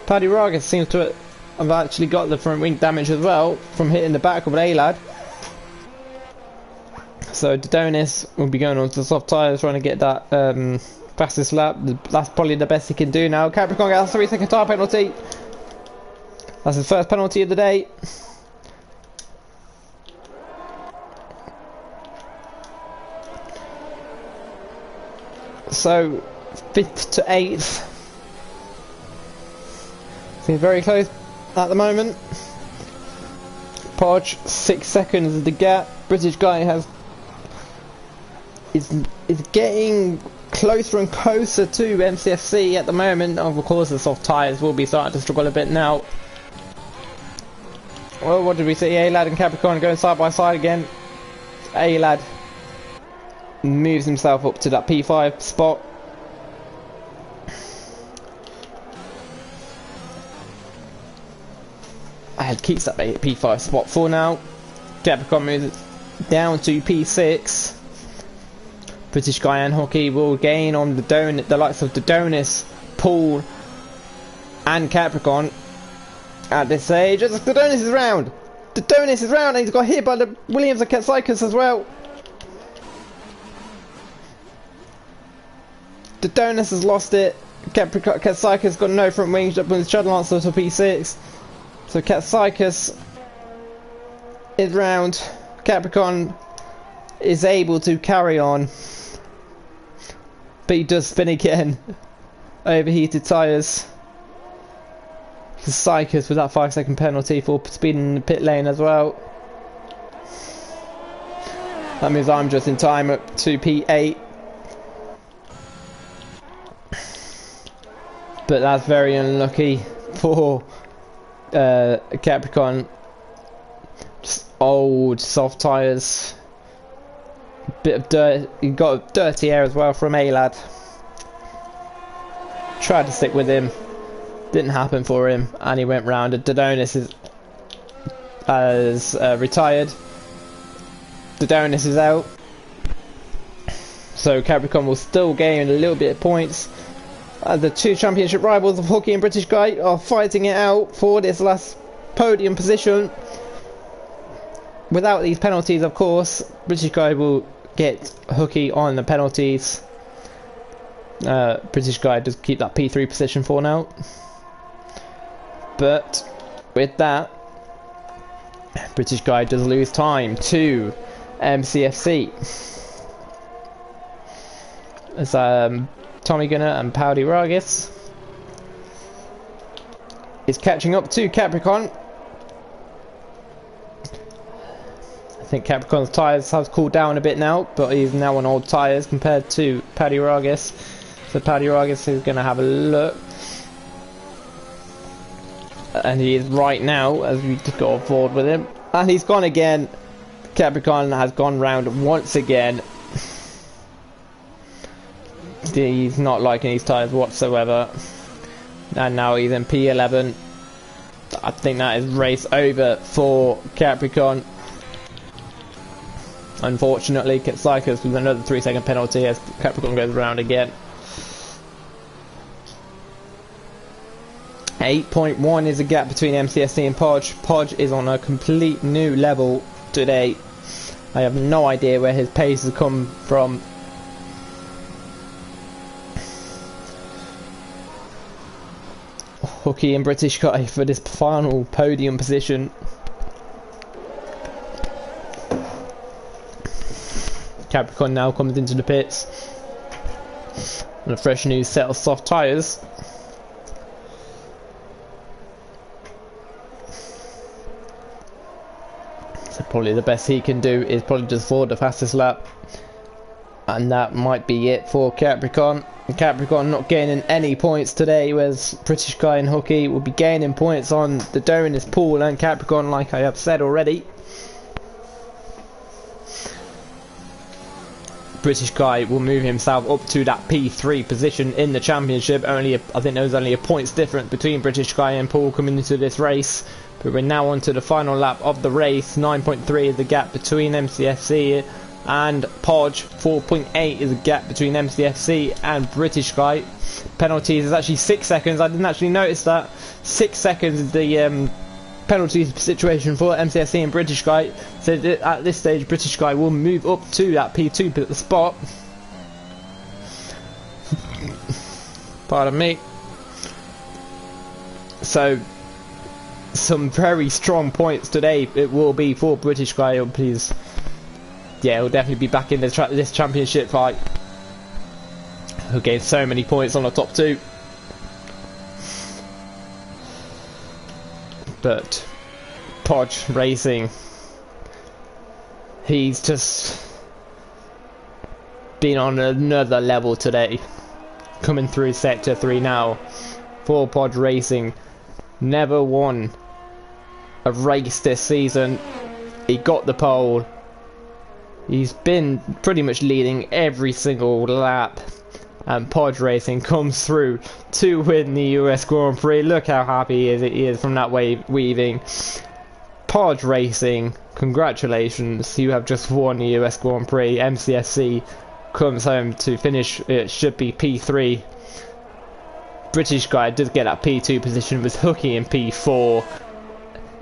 Paddy Ragas seems to have actually got the front wing damage as well from hitting the back of Alad. So Dodonis will be going on to the soft tyres trying to get that fastest lap. That's probably the best he can do now. Capricorn gets a 3-second tyre penalty. That's his first penalty of the day. So 5th to 8th. Seems very close at the moment. Podge 6 seconds is the gap. British guy is getting closer and closer to MCFC at the moment. Of course the soft tyres will be starting to struggle a bit now. Well, what did we see? Alad and Capricorn going side by side again. Alad moves himself up to that P5 spot. Alad keeps that P5 spot for now. Capricorn moves down to P6. British Guiana Hockey will gain on the likes of Dodonis, Paul and Capricorn at this stage. Dodonis is round! Dodonis is round and he's got hit by the Williams and Katsaikas as well. Dodonis has lost it. Katsaikas got no front wings up with his shuttle answer to P6. So Katsaikas is round. Capricorn is able to carry on. But he does spin again. Overheated tyres. Katsaikas with that 5-second penalty for speeding in the pit lane as well. That means I'm just in time up to P8. But that's very unlucky for Capricorn. Just old soft tyres. Bit of dirt. He got dirty air as well from Alad. Tried to stick with him. Didn't happen for him, and he went round. Dodonis has retired. Dodonis is out. So Capricorn will still gain a little bit of points. The two championship rivals of Hockey and British Guy are fighting it out for this last podium position. Without these penalties, of course, British Guy will get Hockey on the penalties. British Guy does keep that P3 position for now. But with that, British Guy does lose time to MCFC. As Tommy Gunner and Paddy Ragas is catching up to Capricorn. I think Capricorn's tyres have cooled down a bit now, but he's now on old tyres compared to Paddy Ragas. So Paddy Ragas is going to have a look. And he is right now, as we just got off board with him. And he's gone again. Capricorn has gone round once again. He's not liking his tyres whatsoever. And now he's in P11. I think that is race over for Capricorn. Unfortunately, Katsaikas with another 3-second penalty as Capricorn goes around again. 8.1 is the gap between MCSC and Podge. Podge is on a complete new level today. I have no idea where his pace has come from. Hooky and British guy for this final podium position. Capricorn now comes into the pits on a fresh new set of soft tyres. So probably the best he can do is probably just forward the fastest lap, and that might be it for Capricorn. Capricorn not gaining any points today, whereas British guy and Hooky will be gaining points on the Dominus pool and Capricorn, like I have said already. British guy will move himself up to that P3 position in the championship. I think there was only a points difference between British guy and Paul coming into this race. But we're now on to the final lap of the race. 9.3 is the gap between MCFC and Podge. 4.8 is the gap between MCFC and British guy. Penalties is actually 6 seconds. I didn't actually notice that. 6 seconds is the penalty situation for MCFC and British guy. So at this stage, British guy will move up to that P2 spot. Pardon me. So some very strong points today it will be for British guy. Please, yeah, he'll definitely be back in this championship fight. He'll gain so many points on the top two. But Podge Racing, he's just been on another level today. Coming through sector 3 now for Podge Racing. Never won a race this season. He got the pole. He's been pretty much leading every single lap. And Podge Racing comes through to win the US Grand Prix. Look how happy he is from that weaving. Podge Racing, congratulations, you have just won the US Grand Prix. MCFC comes home to finish, it should be P3. British guy did get that P2 position with Hooky in P4.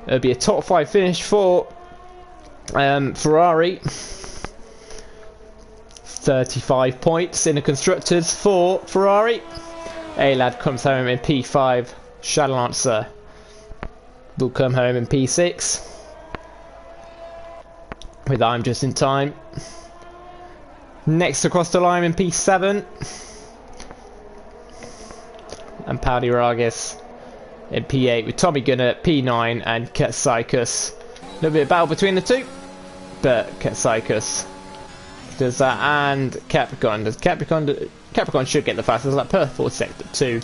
It'll be a top 5 finish for Ferrari. 35 points in the constructors for Ferrari. A-Lad comes home in P5. Shadow will come home in P6. With I'm just in time. Next across the line in P7. And Poudy Ragas in P8 with Tommy Gunner P9 and Ketsykus. A little bit of battle between the two, but Ketsykus does that, and Capricorn does. Capricorn should get the fastest lap per for sector 2.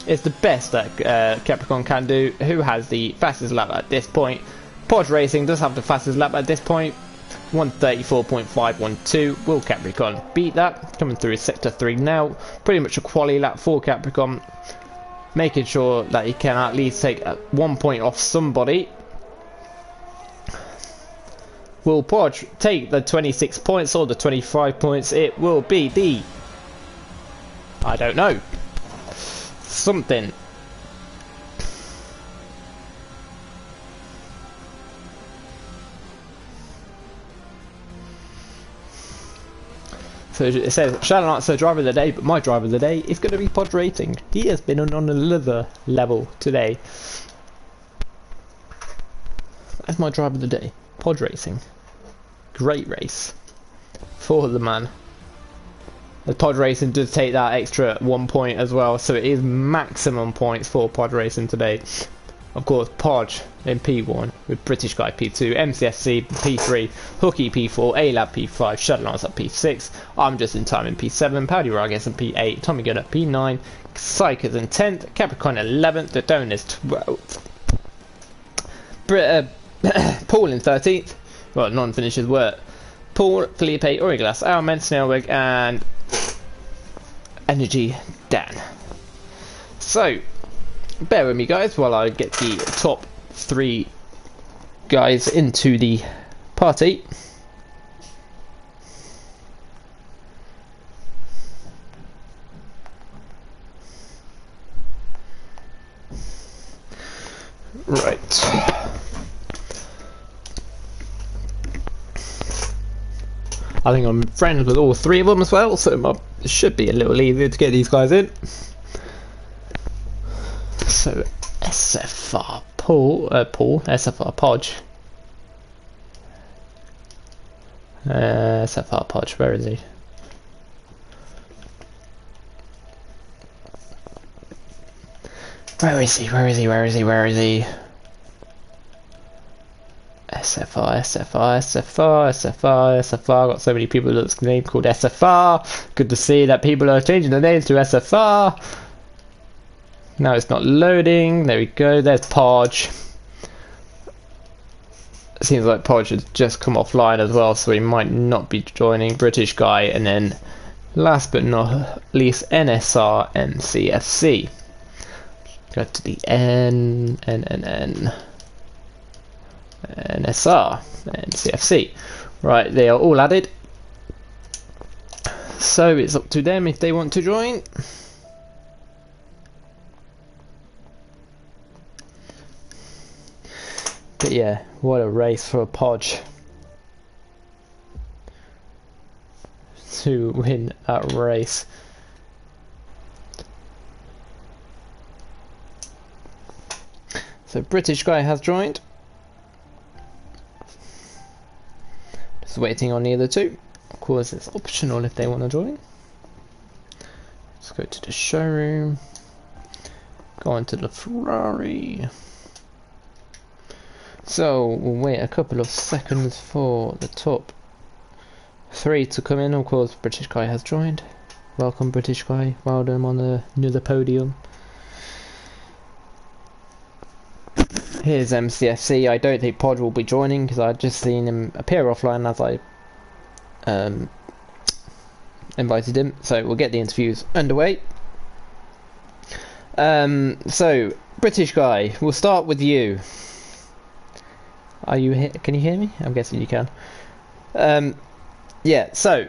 It's the best that Capricorn can do. Who has the fastest lap at this point? Podge Racing does have the fastest lap at this point. 134.512. Will Capricorn beat that? Coming through sector 3 now. Pretty much a quality lap for Capricorn. Making sure that he can at least take 1 point off somebody. Will Podge take the 26 points or the 25 points? It will be the... I don't know. Something. So it says, Shannon answer driver of the day, but my driver of the day is going to be Podge Racing. He has been on another level today. That's my driver of the day. Podge Racing. Great race for the man. The Podge Racing does take that extra 1 point as well, so it is maximum points for Podge Racing today. Of course, Podge in P1 with British guy P2, MCFC P3, Hooky P4, A-Lab P5, Shadowlands at P6, I'm just in time in P7, Poudy Ragas in P8, Tommy Gunner P9, Psychers in 10th, Capricorn 11th, the Donors 12th, Paul in 13th. Well, non-finishers were Paul, Felipe, Origlas, Almen, Snailwig, and Energy Dan. So, bear with me, guys, while I get the top 3 guys into the party. Right. I think I'm friends with all three of them as well, so it should be a little easier to get these guys in. So SFR SFR Podge. SFR Podge, where is he? Where is he? Where is he? Where is he? Where is he? SFR, SFR, SFR, SFR, SFR. Got so many people that's name called SFR. Good to see that people are changing their names to SFR. Now it's not loading. There we go. There's Podge. Seems like Podge has just come offline as well, so he might not be joining. British guy, and then last but not least, NSR MCFC. Go to the NSR MCFC. Right, they are all added. So it's up to them if they want to join. But yeah, what a race for a Podge to win that race. So British guy has joined. Just waiting on the other two. Of course it's optional if they want to join. Let's go to the showroom. Go on to the Ferrari. So we'll wait a couple of seconds for the top three to come in. Of course, British guy has joined. Welcome, British guy. Well done on the podium. Here's MCFC. I don't think Pod will be joining because I've just seen him appear offline as I invited him. So we'll get the interviews underway. So British guy, we'll start with you. Are you here? Can you hear me? I'm guessing you can. Yeah, so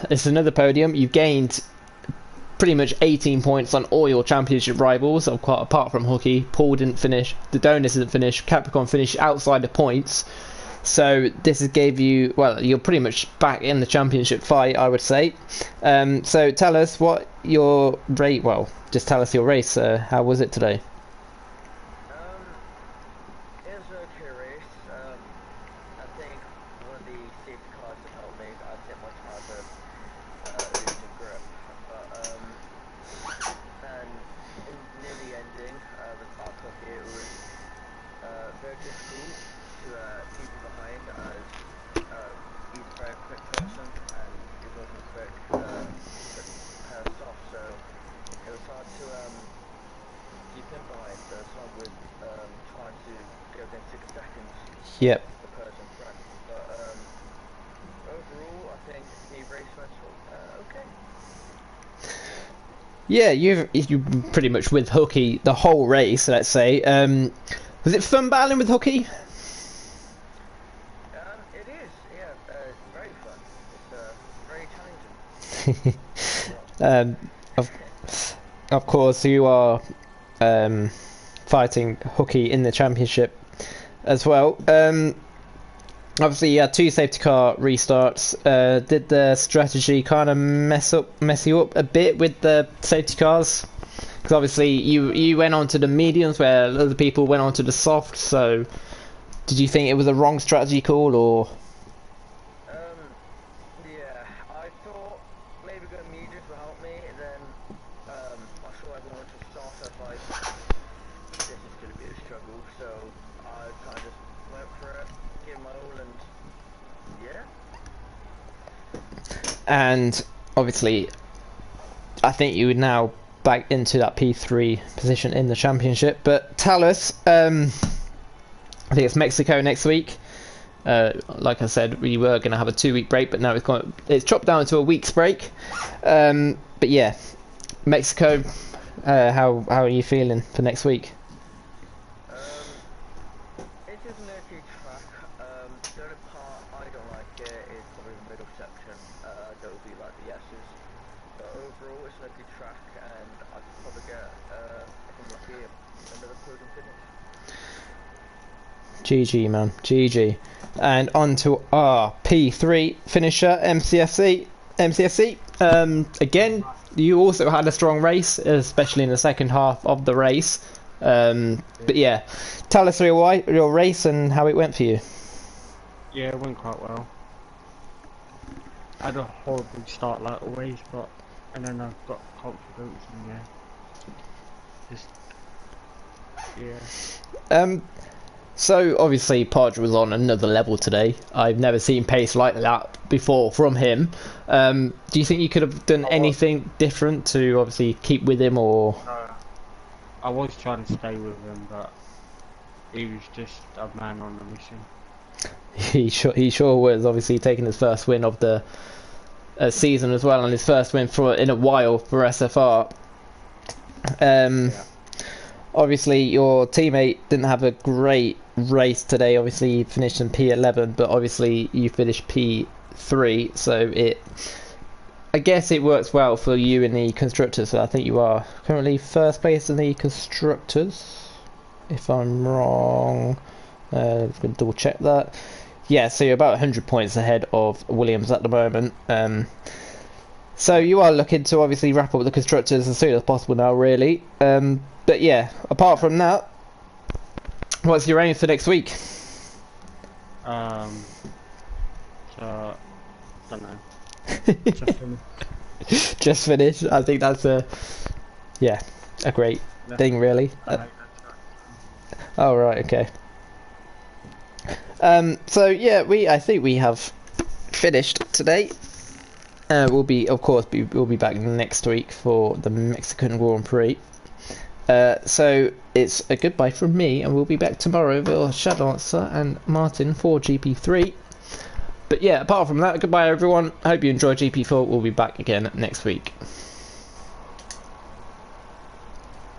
it's another podium. You've gained pretty much 18 points on all your championship rivals, apart from Hooky. Paul didn't finish, the Donuts didn't finish, Capricorn finished outside the points. So this has gave you, well, you're pretty much back in the championship fight, I would say. So tell us what your rate, well, just tell us your race. How was it today? Yep. Overall, I think the race went okay. Yeah, you pretty much with Hooky the whole race, let's say. Was it fun battling with Hooky? It is, yeah, very fun. It's very challenging. Of course, you are fighting Hooky in the championship as well. Obviously, you had 2 safety car restarts. Did the strategy kind of mess you up a bit with the safety cars? Because obviously you went on to the mediums where other people went on to the soft. So, did you think it was a wrong strategy call or? Yeah, I thought maybe going mediums would help me. And then I saw everyone went to starter. I was like, this is going to be a struggle. So I kind of just went for it, gave my all, and yeah. And obviously, I think you would now back into that P3 position in the championship. But tell us, I think it's Mexico next week. Like I said, we were going to have a 2-week break, but now it's chopped down to a week's break. But yeah, Mexico. How are you feeling for next week? It is an okay track. The only part I don't like it is probably the middle section. That will be like the S's. But overall, it's an okay track, and I could probably get, if I'm lucky, another podium finish. GG, man. GG. And on to our P3 finisher, MCFC. Again, you also had a strong race, especially in the second half of the race. But yeah, tell us your race and how it went for you. Yeah, it went quite well. I had a horrible start like always, and then I got confidence and yeah. So obviously Podge was on another level today. I've never seen pace like that before from him. Do you think you could have done anything different to obviously keep with him, or? I was trying to stay with him, but he was just a man on a mission. He sure was. Obviously taking his first win of the season as well, and his first win in a while for SFR. Obviously your teammate didn't have a great race today. Obviously he finished in P11, but obviously you finished P3, so I guess it works well for you in the constructors. So I think you are currently first place in the constructors, if I'm wrong. I'm going to double check that. Yeah, so you're about 100 points ahead of Williams at the moment. So you are looking to obviously wrap up the constructors as soon as possible now, really. But yeah, apart from that, what's your aim for next week? So, don't know. Just finish. I think that's a great thing, really. Oh right, okay. So yeah, I think we have finished today. We'll be back next week for the Mexican Grand Prix. So it's a goodbye from me, and we'll be back tomorrow with Shadowlancer and Martin for GP3. But yeah, apart from that, goodbye everyone. I hope you enjoyed GP4. We'll be back again next week.